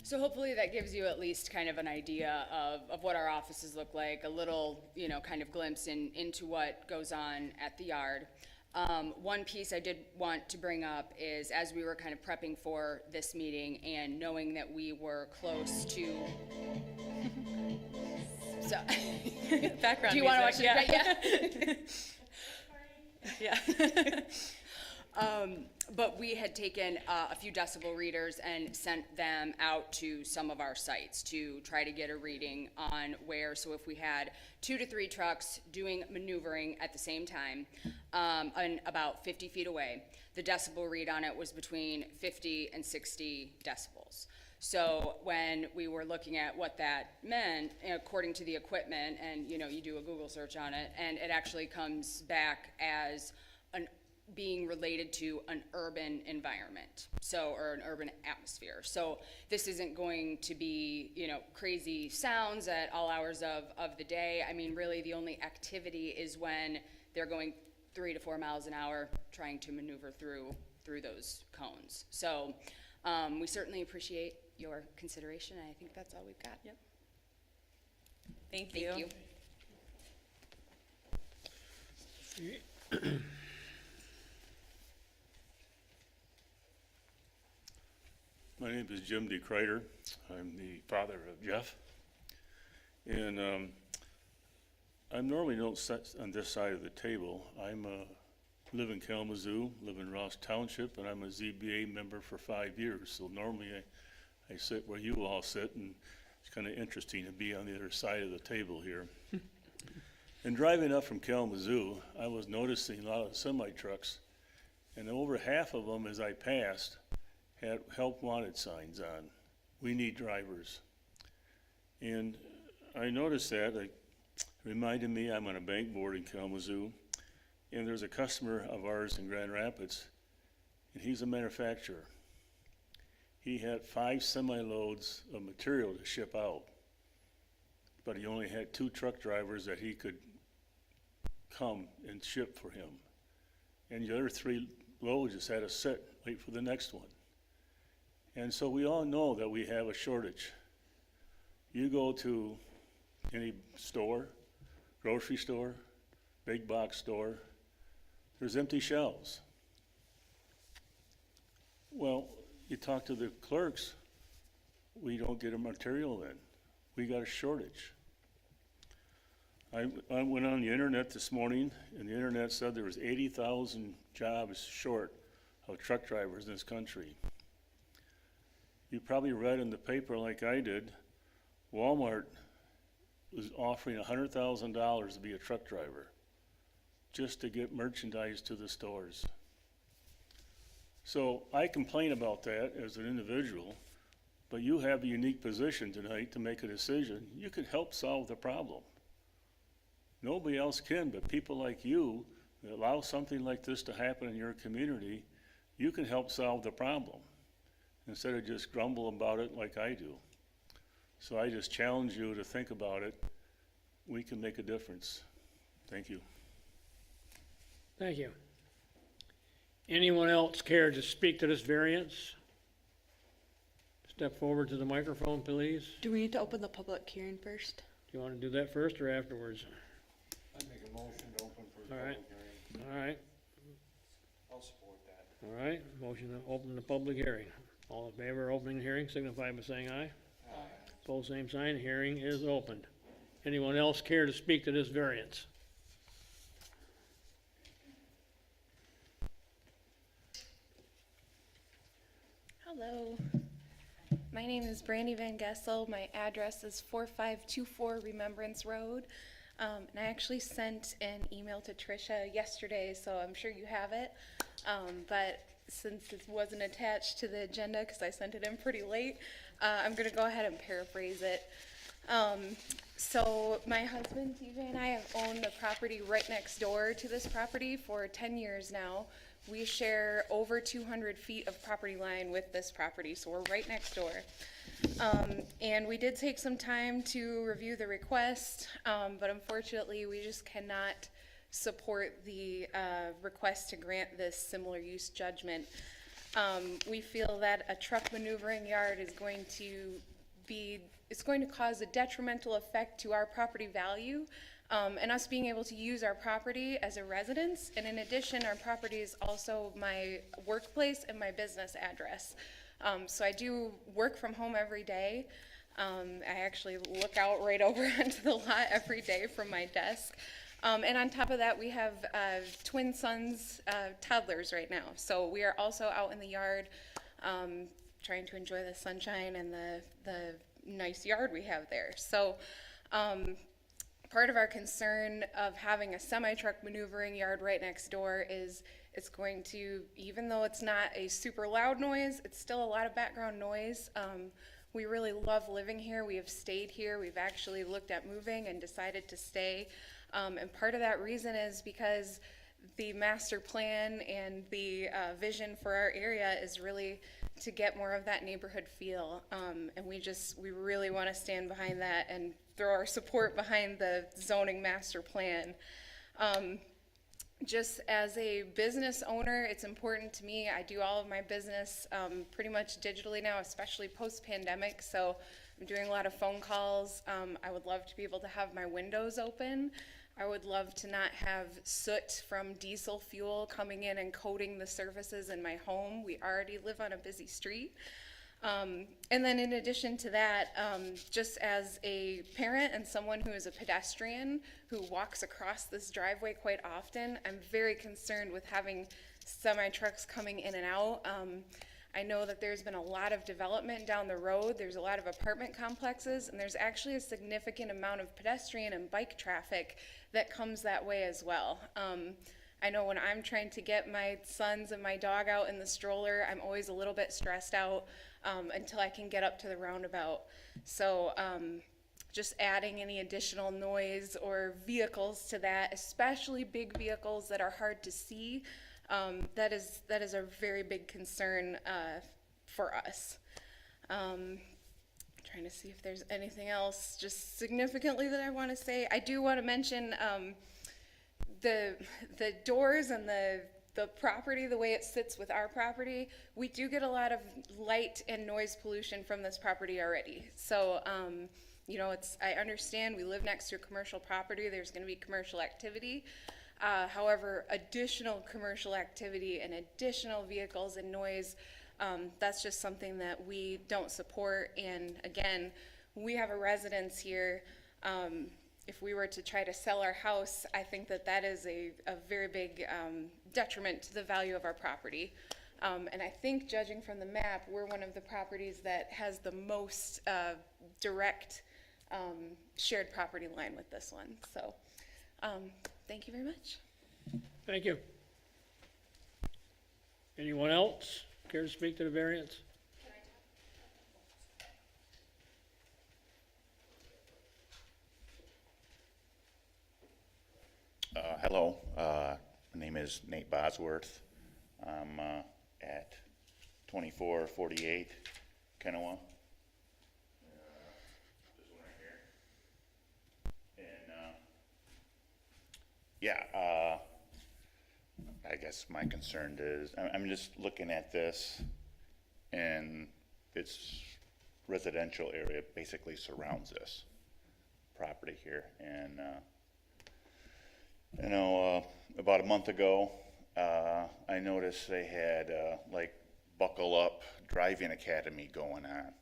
So hopefully that gives you at least kind of an idea of what our offices look like, a little, kind of glimpse into what goes on at the yard. One piece I did want to bring up is as we were kind of prepping for this meeting and knowing that we were close to. So, Background do you want to watch music, it? Yeah. Yeah. But we had taken a few decibel readers and sent them out to some of our sites to try to get a reading on where, so if we had 2 to 3 trucks doing maneuvering at the same time, and about 50 feet away, the decibel read on it was between 50 and 60 decibels. So when we were looking at what that meant, according to the equipment, and you do a Google search on it, and it actually comes back as being related to an urban environment, or an urban atmosphere. So this isn't going to be, crazy sounds at all hours of the day. I mean, really the only activity is when they're going 3 to 4 miles an hour trying to maneuver through those cones. So we certainly appreciate your consideration, and I think that's all we've got. Yep. Thank you. Thank you. My name is Jim Dekruyter. I'm the father of Jeff. And I normally don't sit on this side of the table. Live in Kalamazoo, live in Ross Township, and I'm a ZBA member for 5 years. So normally I sit where you all sit, and it's kind of interesting to be on the other side of the table here. And driving up from Kalamazoo, I was noticing a lot of semi-trucks, and over half of them as I passed had help wanted signs on. We need drivers. And I noticed that, it reminded me, I'm on a bank board in Kalamazoo, and there's a customer of ours in Grand Rapids, and he's a manufacturer. He had 5 semi-loads of material to ship out, but he only had 2 truck drivers that he could come and ship for him. And the other 3 loads just had to sit, wait for the next one. And so we all know that we have a shortage. You go to any store, grocery store, big box store, there's empty shelves. Well, you talk to the clerks, we don't get a material in. We got a shortage. I went on the internet this morning, and the internet said there was 80,000 jobs short of truck drivers in this country. You probably read in the paper like I did, Walmart was offering $100,000 to be a truck driver just to get merchandise to the stores. So I complain about that as an individual, but you have a unique position tonight to make a decision. You can help solve the problem. Nobody else can, but people like you that allow something like this to happen in your community, you can help solve the problem instead of just grumble about it like I do. So I just challenge you to think about it. We can make a difference. Thank you. Thank you. Anyone else care to speak to this variance? Step forward to the microphone, please. Do we need to open the public hearing first? Do you want to do that first or afterwards? I'd make a motion to open for All right. public hearing. All right, I'll support that. all right. Motion to open the public hearing. All in favor of opening the hearing, signify by saying aye. Aye. Pose same sign, hearing is opened. Anyone else care to speak to this variance? Hello, my name is Brandy Van Gessel. My address is 4524 Remembrance Road. And I actually sent an email to Tricia yesterday, so I'm sure you have it. But since it wasn't attached to the agenda, because I sent it in pretty late, I'm going to go ahead and paraphrase it. So my husband, TJ, and I have owned the property right next door to this property for 10 years now. We share over 200 feet of property line with this property, so we're right next door. And we did take some time to review the request, but unfortunately, we just cannot support the request to grant this similar use judgment. We feel that a truck maneuvering yard is going to it's going to cause a detrimental effect to our property value, and us being able to use our property as a residence. And in addition, our property is also my workplace and my business address. So I do work from home every day. I actually look out right over onto the lot every day from my desk. And on top of that, we have twin sons, toddlers right now. So we are also out in the yard trying to enjoy the sunshine and the nice yard we have there. So part of our concern of having a semi-truck maneuvering yard right next door is it's going to, even though it's not a super loud noise, it's still a lot of background noise. We really love living here. We have stayed here. We've actually looked at moving and decided to stay. And part of that reason is because the master plan and the vision for our area is really to get more of that neighborhood feel. And we really want to stand behind that and throw our support behind the zoning master plan. Just as a business owner, it's important to me. I do all of my business pretty much digitally now, especially post-pandemic. So I'm doing a lot of phone calls. I would love to be able to have my windows open. I would love to not have soot from diesel fuel coming in and coating the surfaces in my home. We already live on a busy street. And then in addition to that, just as a parent and someone who is a pedestrian who walks across this driveway quite often, I'm very concerned with having semi-trucks coming in and out. I know that there's been a lot of development down the road. There's a lot of apartment complexes, and there's actually a significant amount of pedestrian and bike traffic that comes that way as well. I know when I'm trying to get my sons and my dog out in the stroller, I'm always a little bit stressed out until I can get up to the roundabout. So just adding any additional noise or vehicles to that, especially big vehicles that are hard to see, that is a very big concern for us. Trying to see if there's anything else just significantly that I want to say. I do want to mention the doors and the property, the way it sits with our property. We do get a lot of light and noise pollution from this property already. So, you know, I understand we live next to a commercial property. There's going to be commercial activity. However, additional commercial activity and additional vehicles and noise, that's just something that we don't support. And again, we have a residence here. If we were to try to sell our house, I think that is a very big detriment to the value of our property. And I think, judging from the map, we're one of the properties that has the most direct shared property line with this one. So thank you very much. Thank you. Anyone else care to speak to the variance? Hello, my name is Nate Bosworth. I'm at 2448 Kenowa. This one right here. And yeah, I guess my concern is, I'm just looking at this, and it's residential area basically surrounds this property here. And you know, about a month ago, I noticed they had like Buckle Up Driving Academy going on,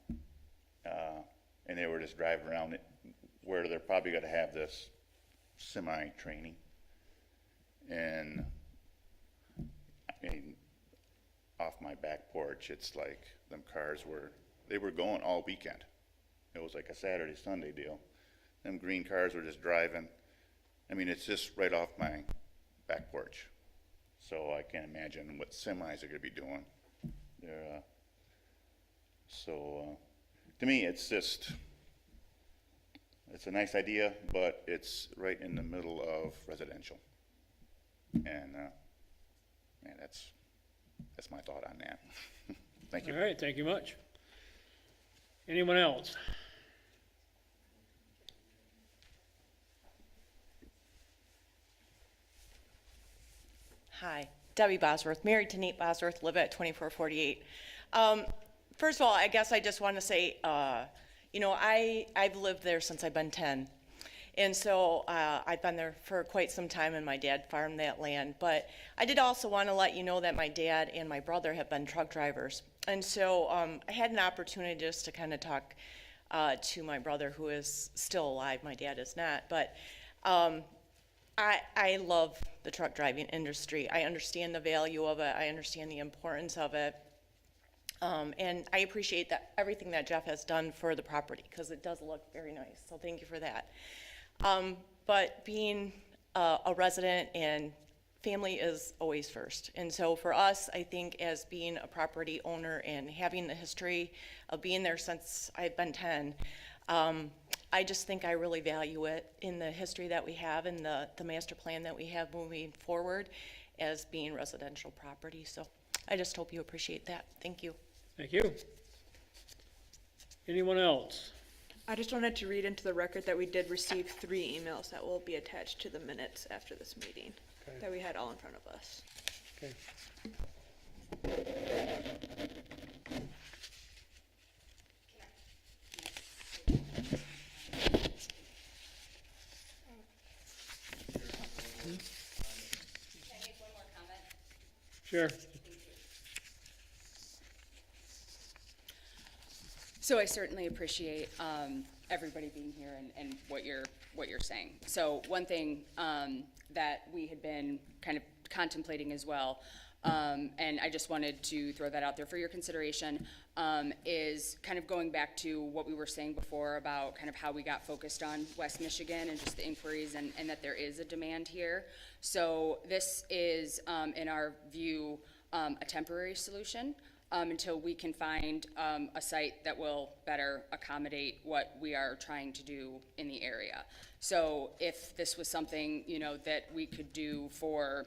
and they were just driving around it, where they're probably going to have this semi-training. And I mean, off my back porch, it's like them cars were going all weekend. It was like a Saturday, Sunday deal. Them green cars were just driving. I mean, it's just right off my back porch. So I can't imagine what semis are going to be doing. They're, to me, it's a nice idea, but it's right in the middle of residential. And man, that's my thought on that. Thank you. All right, thank you much. Anyone else? Hi, Debbie Bosworth, married to Nate Bosworth, live at 2448. First of all, I guess I just want to say, you know, I've lived there since I've been 10. And so I've been there for quite some time, and my dad farmed that land. But I did also want to let you know that my dad and my brother have been truck drivers. And so I had an opportunity just to kind of talk to my brother, who is still alive. My dad is not. But I love the truck driving industry. I understand the value of it. I understand the importance of it. And I appreciate that everything that Jeff has done for the property, because it does look very nice. So thank you for that. But being a resident, and family is always first. And so for us, I think, as being a property owner and having the history of being there since I've been 10, I just think I really value it in the history that we have and the master plan that we have moving forward as being residential property. So I just hope you appreciate that. Thank you. Thank you. Anyone else? I just wanted to read into the record that we did receive 3 emails that will be attached to the minutes after this meeting, Okay. that we had all in front of us. Okay. Can I make one more comment? Sure. So I certainly appreciate everybody being here and what you're saying. So one thing that we had been kind of contemplating as well, and I just wanted to throw that out there for your consideration, is kind of going back to what we were saying before about kind of how we got focused on West Michigan and just the inquiries and that there is a demand here. So this is, in our view, a temporary solution. until we can find a site that will better accommodate what we are trying to do in the area. So if this was something, you know, that we could do for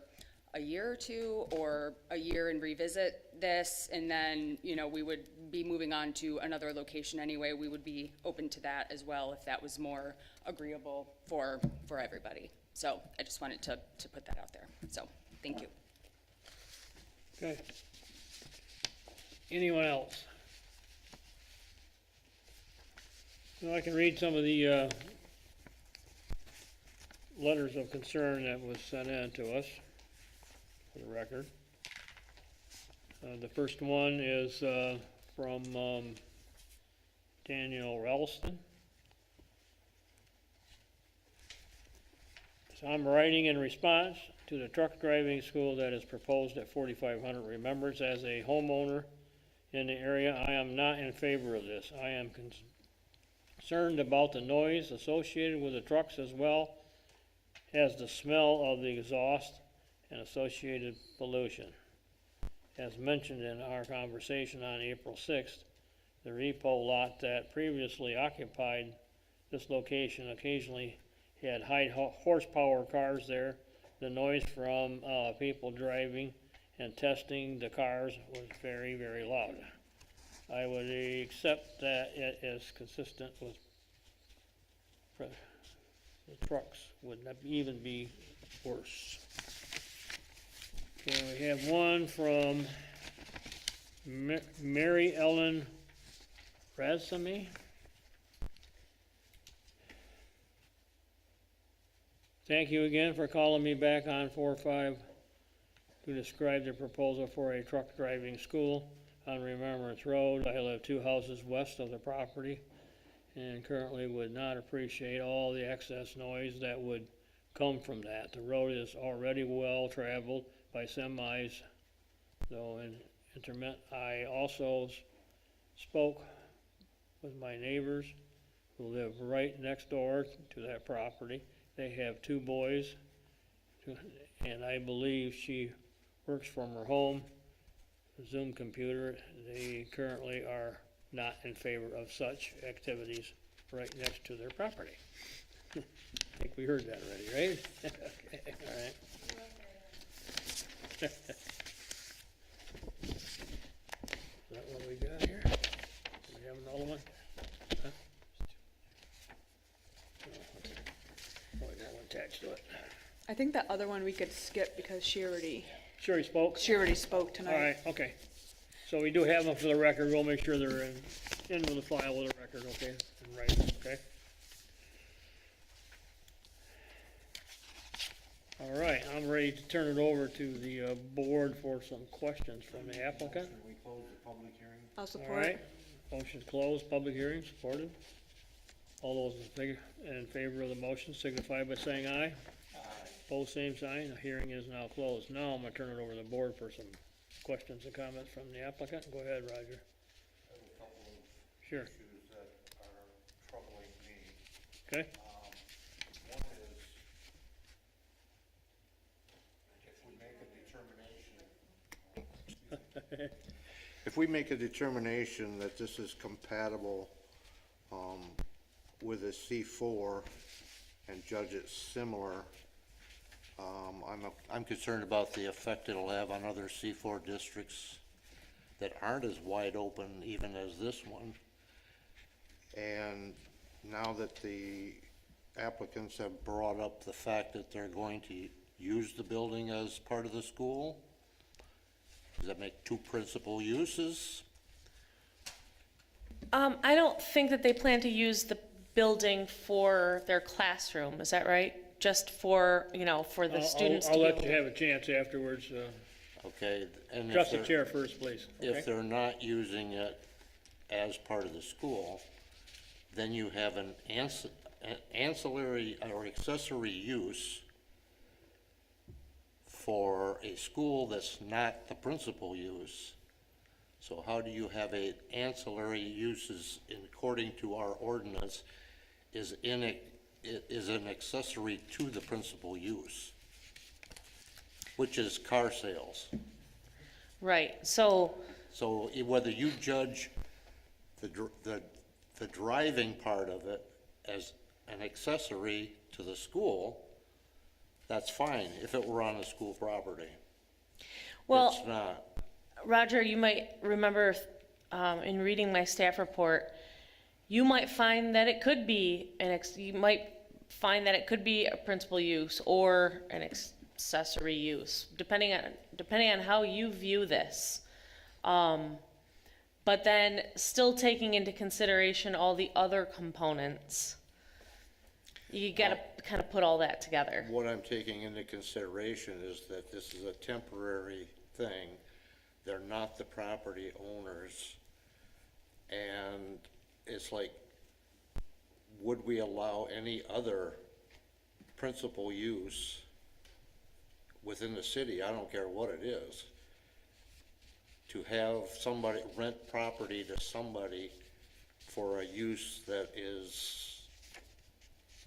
a year or two, or a year and revisit this, and then, you know, we would be moving on to another location anyway, we would be open to that as well if that was more agreeable for everybody. So I just wanted to put that out there. So, thank you. Okay. Anyone else? Well, I can read some of the letters of concern that was sent in to us, for the record. The first one is from Daniel Ralston. So I'm writing in response to the truck driving school that is proposed at 4500 Remembrance. As a homeowner in the area, I am not in favor of this. I am concerned about the noise associated with the trucks, as well as the smell of the exhaust and associated pollution. As mentioned in our conversation on April 6th, the repo lot that previously occupied this location occasionally had high horsepower cars there. The noise from people driving and testing the cars was very, very loud. I would accept that it is consistent with the trucks, would not even be worse. Okay, we have one from Mary Ellen Razami. Thank you again for calling me back on 4-5 to describe the proposal for a truck driving school on Remembrance Road. I live 2 houses west of the property and currently would not appreciate all the excess noise that would come from that. The road is already well traveled by semis, though in intermittent. I also spoke with my neighbors who live right next door to that property. They have 2 boys, and I believe she works from her home, Zoom computer. They currently are not in favor of such activities right next to their property. I think we heard that already, right? Okay, all right. Is that what we got here? Do we have another one? Huh? Oh, we got one attached to it. I think that other one we could skip because she already Sure, he spoke? spoke tonight. All right, okay. So we do have them for the record. We'll make sure they're in with the file with the record, okay? And right, okay? All right, I'm ready to turn it over to the board for some questions from the applicant. We close the public hearing. I'll All support. right, motion closed, public hearing supported. All those in favor of the motion signify by saying aye. Opposed, same sign. The hearing is now closed. Now I'm gonna turn it over to the board for some questions and comments from the applicant. Go ahead, Roger. I have a couple of Sure. issues that are troubling me. Okay, One is, if we make a determination, if we make a determination that this is compatible, with a C4 and judge it similar, I'm concerned about the effect it'll have on other C4 districts that aren't as wide open even as this one. And now that the applicants have brought up the fact that they're going to use the building as part of the school, does that make 2 principal uses? I don't think that they plan to use the building for their classroom, is that right? Just for, you know, for the students to I'll be let able you to. have a chance afterwards. Okay, and if Trustee they're, chair first, please. Okay? if they're not using it as part of the school, then you have an ancillary or accessory use for a school that's not the principal use. So how do you have a ancillary uses according to our ordinance is an accessory to the principal use, which is car sales? Right, so So whether you judge the driving part of it as an accessory to the school, that's fine if it were on a school property. Well, It's not. Roger, you might remember in reading my staff report, you might find that it could be you might find that it could be a principal use or an accessory use, depending on how you view this. But then still taking into consideration all the other components. You gotta kind of put all that together. What I'm taking into consideration is that this is a temporary thing. They're not the property owners. And it's like, would we allow any other principal use within the city, I don't care what it is, to have somebody rent property to somebody for a use that is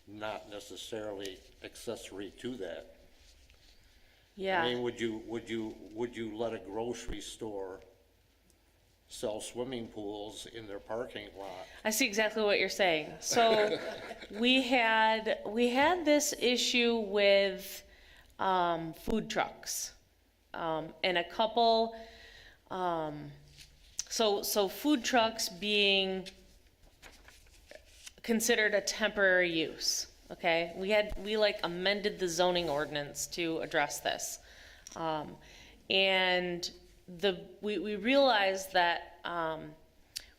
not necessarily accessory to that? Yeah. I mean, would you let a grocery store sell swimming pools in their parking lot? I see exactly what you're saying. So we had this issue with food trucks, and a couple. So food trucks being considered a temporary use. Okay, we like amended the zoning ordinance to address this, and we realized that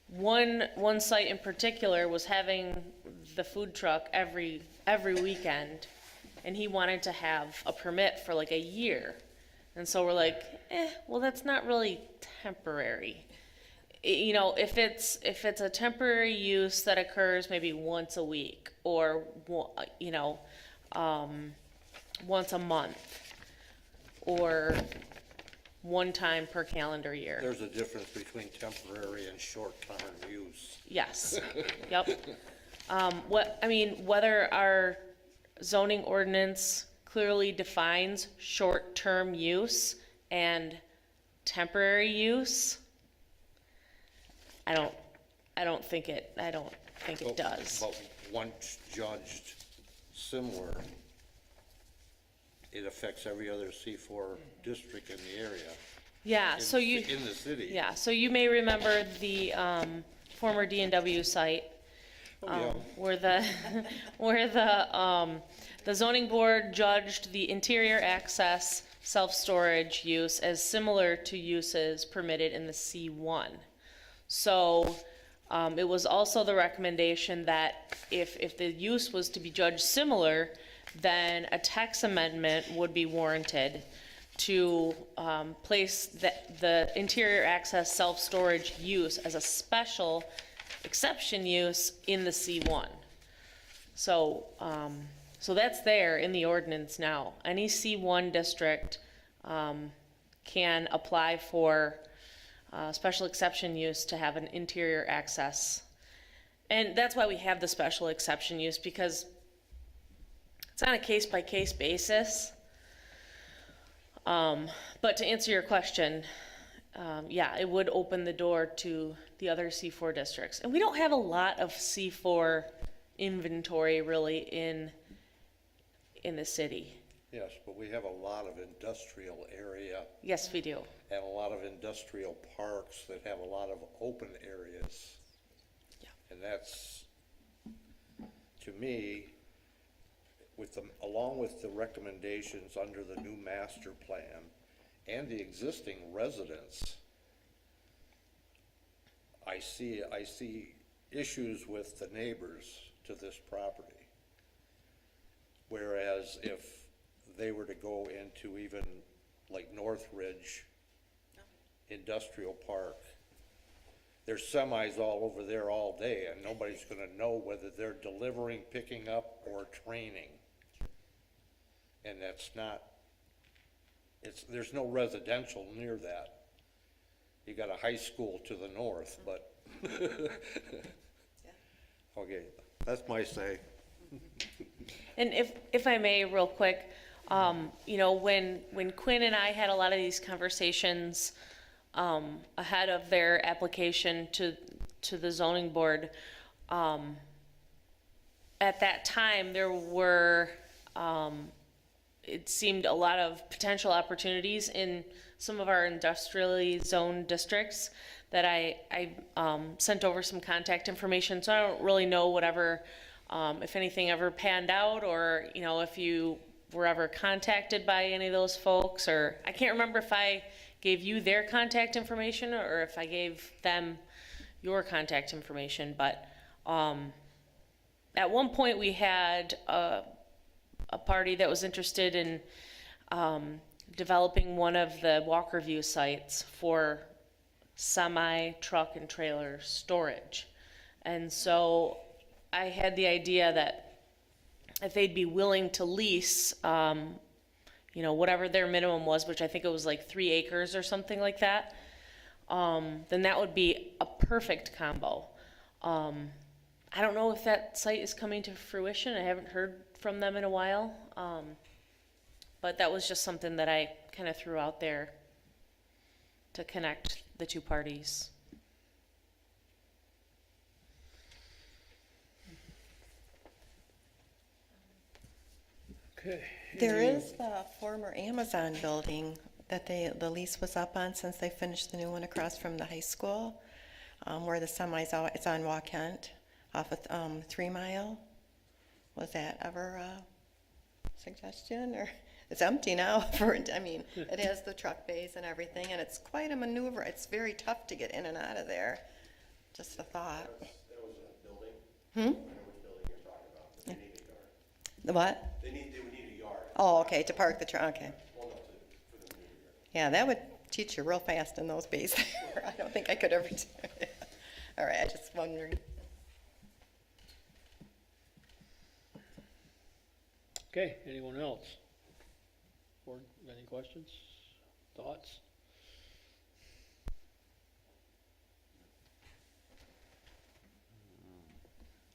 one site in particular was having the food truck every weekend, and he wanted to have a permit for like a year, and so we're like, well, that's not really temporary. You know, if it's a temporary use that occurs maybe once a week or once a month or one time per calendar year. There's a difference between temporary and short-term use. Yes. Yep. Whether our zoning ordinance clearly defines short-term use and temporary use, I don't think it does. But once judged similar, it affects every other C4 district in the area. Yeah, In the city. Yeah, so you may remember the former D&W site, where the zoning board judged the interior access self-storage use as similar to uses permitted in the C1. So it was also the recommendation that if the use was to be judged similar, then a text amendment would be warranted to place the interior access self-storage use as a special exception use in the C1. So that's there in the ordinance now. Any C1 district can apply for special exception use to have an interior access. And that's why we have the special exception use, because it's on a case-by-case basis. But to answer your question, yeah, it would open the door to the other C4 districts. And we don't have a lot of C4 inventory really in the city. Yes, but we have a lot of industrial area Yes, we do. and a lot of industrial parks that have a lot of open areas. Yeah. And that's, to me, along with the recommendations under the new master plan and the existing residents, I see issues with the neighbors to this property. Whereas if they were to go into even like Northridge Industrial Park, there's semis all over there all day and nobody's gonna know whether they're delivering, picking up, or training. And that's not, there's no residential near that. You got a high school to the north, but. Okay, that's my say. And if I may, real quick, when Quinn and I had a lot of these conversations ahead of their application to the zoning board. At that time, there were, it seemed a lot of potential opportunities in some of our industrially zoned districts that I sent over some contact information, so I don't really know whatever, if anything ever panned out, or, you know, if you were ever contacted by any of those folks, or I can't remember if I gave you their contact information or if I gave them your contact information, but at one point we had a party that was interested in developing one of the Walker View sites for semi, truck, and trailer storage. And so I had the idea that if they'd be willing to lease, you know, whatever their minimum was, which I think it was like 3 acres or something like that, then that would be a perfect combo. I don't know if that site is coming to fruition. I haven't heard from them in a while. But that was just something that I kind of threw out there to connect the two parties. Okay. There is the former Amazon building that the lease was up on since they finished the new one across from the high school, where the semi's out. It's on Walkent off of 3 Mile. Was that ever a suggestion? Or it's empty now. I mean, it has the truck bays and everything, and it's quite a maneuver. It's very tough to get in and out of there. Just a thought. That was a building? Hmm? I know which building you're talking about, but they need a yard. The what? They would need a yard. Oh, okay, to park the truck, okay. Well, enough for them to need a yard. Yeah, that would teach you real fast in those bays there. I don't think I could ever do it. All right, I just wondering. Okay, anyone else? Board, any questions, thoughts?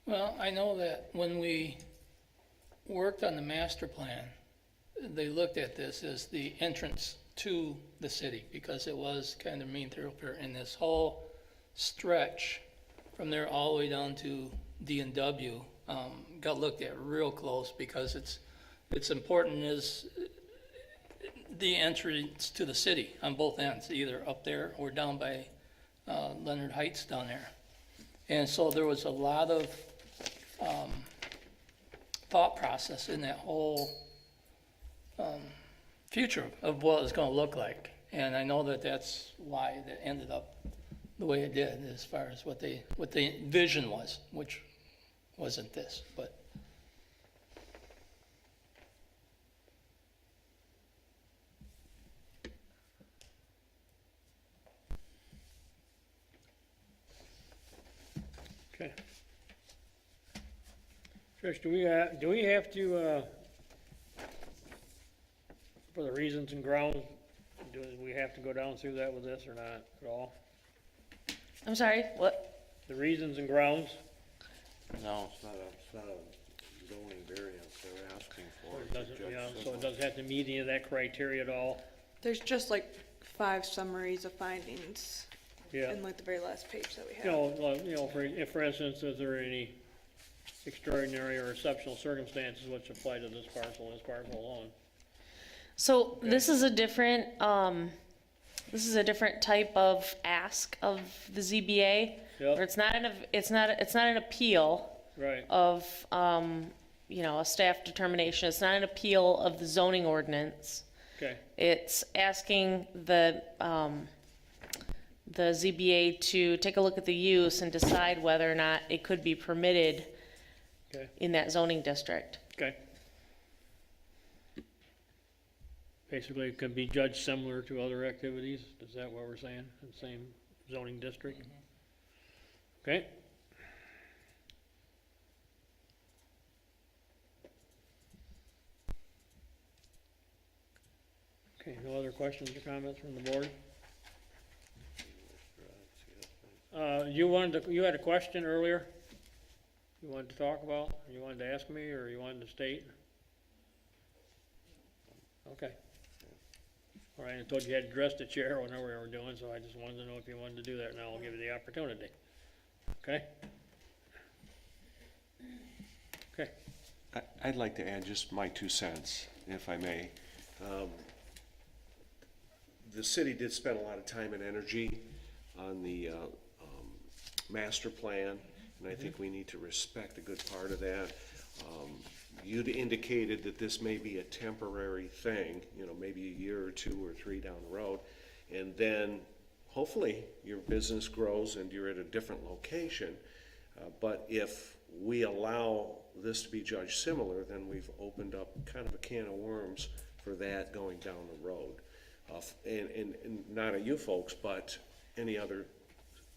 Well, I know that when we worked on the master plan, they looked at this as the entrance to the city because it was kind of main thoroughfare, and this whole stretch from there all the way down to D&W got looked at real close because it's important as the entrance to the city on both ends, either up there or down by Leonard Heights down there. And so there was a lot of thought process in that whole future of what it's going to look like. And I know that that's why that ended up the way it did as far as what the vision was, which wasn't this, but. Okay. Trish, do we have to, for the reasons and grounds, do we have to go down through that with this or not at all? I'm sorry, what? The reasons and grounds? No, it's not a zoning variance they're asking for. Or it doesn't, yeah, so it doesn't have to meet any of that criteria at all? There's just like 5 summaries of findings Yeah. in like the very last page that we have. For instance, is there any extraordinary or exceptional circumstances which apply to this parcel alone? So this is a different type of ask of the ZBA, Yep. where it's not an appeal Right, of, a staff determination. It's not an appeal of the zoning ordinance. okay, It's asking the ZBA to take a look at the use and decide whether or not it could be permitted okay, in that zoning district. okay. Basically, it could be judged similar to other activities, is that what we're saying, the same zoning district? Okay. Okay, no other questions or comments from the board? You had a question earlier? You wanted to talk about, you wanted to ask me, or you wanted to state? Okay. All right, I told you had to address the chair whenever we were doing, so I just wanted to know if you wanted to do that. Now I'll give you the opportunity. Okay? Okay. I'd like to add just my 2 cents, if I may. The city did spend a lot of time and energy on the master plan, and I think we need to respect a good part of that. You'd indicated that this may be a temporary thing, you know, maybe a year or 2 or 3 down the road, and then hopefully your business grows and you're at a different location. But if we allow this to be judged similar, then we've opened up kind of a can of worms for that going down the road. And not at you folks, but any other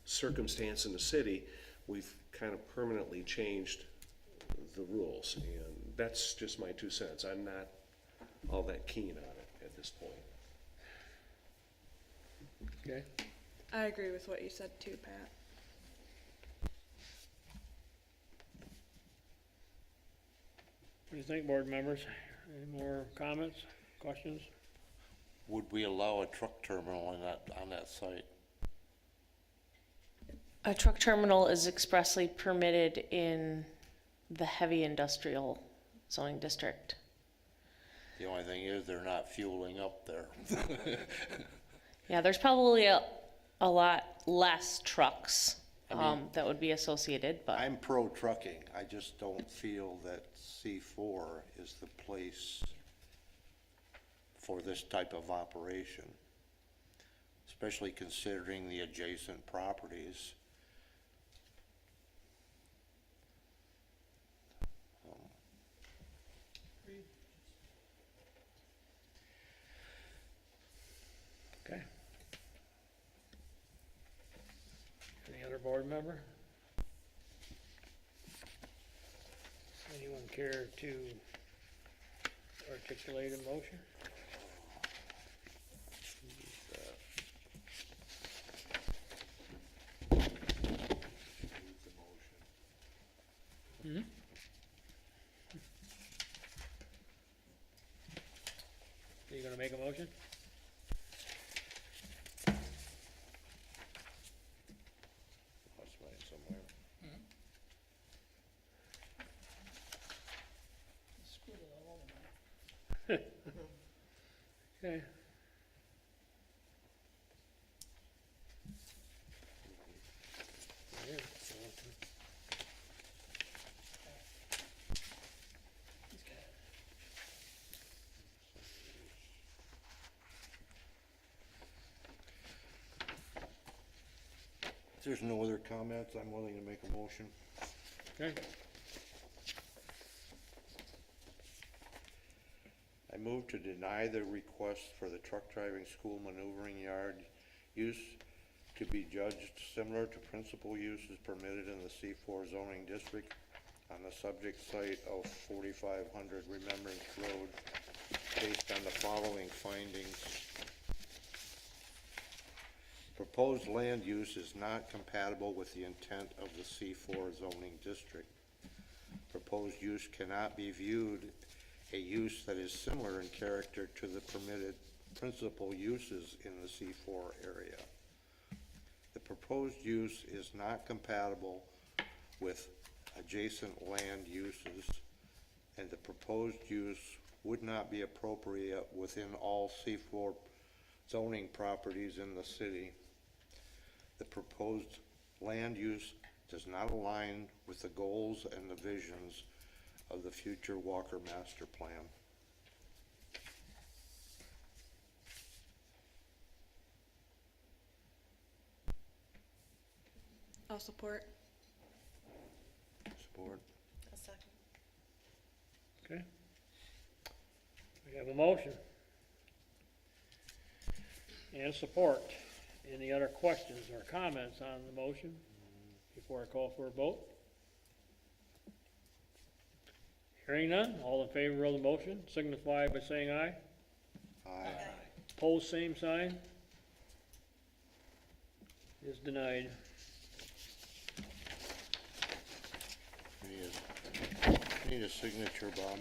circumstance in the city, we've kind of permanently changed the rules. And that's just my 2 cents. I'm not all that keen on it at this point. Okay. I agree with what you said too, Pat. What do you think, board members? Any more comments, questions? Would we allow a truck terminal on that site? A truck terminal is expressly permitted in the heavy industrial zoning district. The only thing is they're not fueling up there. Yeah, there's probably a lot less trucks I mean, that would be associated, but I'm pro trucking. I just don't feel that C4 is the place for this type of operation, especially considering the adjacent properties. Okay. Any other board member? Anyone care to articulate a motion? Hmm? Are you gonna make a motion? That's mine somewhere. Okay. If there's no other comments, I'm willing to make a motion. Okay. I move to deny the request for the truck driving school maneuvering yard use to be judged similar to principal uses permitted in the C4 zoning district on the subject site of 4500 Remembrance Road based on the following findings. Proposed land use is not compatible with the intent of the C4 zoning district. Proposed use cannot be viewed a use that is similar in character to the permitted principal uses in the C4 area. The proposed use is not compatible with adjacent land uses, and the proposed use would not be appropriate within all C4 zoning properties in the city. The proposed land use does not align with the goals and the visions of the future Walker Master Plan. I'll support. Support. A second. Okay. We have a motion and support. Any other questions or comments on the motion before I call for a vote? Hearing none, all in favor of the motion signify by saying aye. Aye. Opposed, same sign. Is denied. Need a signature, Bob.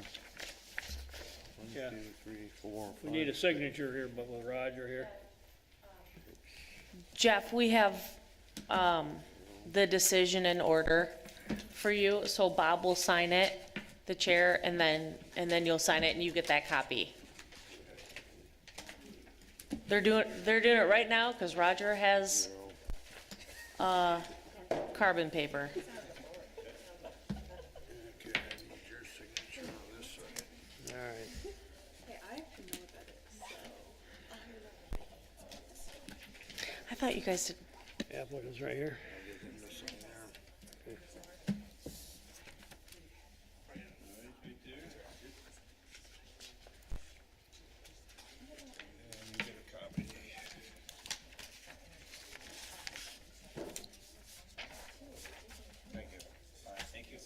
Yeah. 2, 3, 4, 5. We need a signature here, but with Roger here. Jeff, we have, the decision in order for you, so Bob will sign it, the chair, and then you'll sign it and you get that copy. They're doing it right now, cause Roger has, carbon paper. Okay, I need your signature on this side. All right. Okay, I have to know what that is, so. I thought you guys did, Applicant's right here. I'll give him this one there. And you get a copy. Thank you. All right, thank you.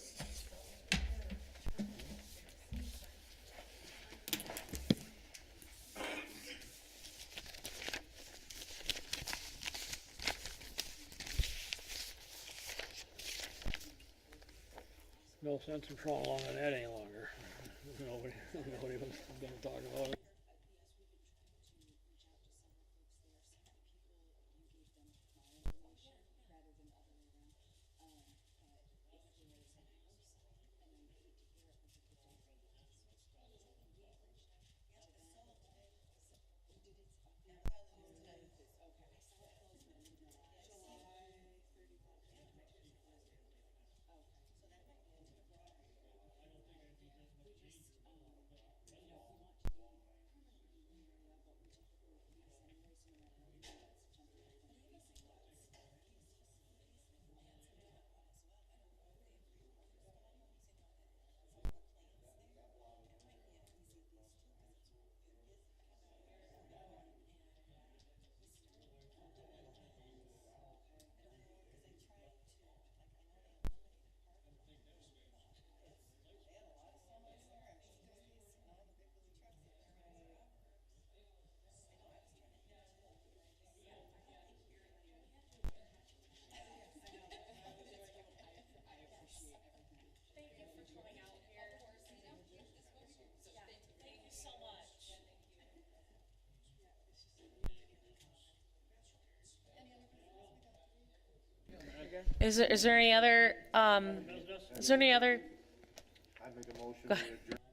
No sense in trawling along on that any longer. Nobody was gonna talk about it. is there any other, I make a motion to adjourn.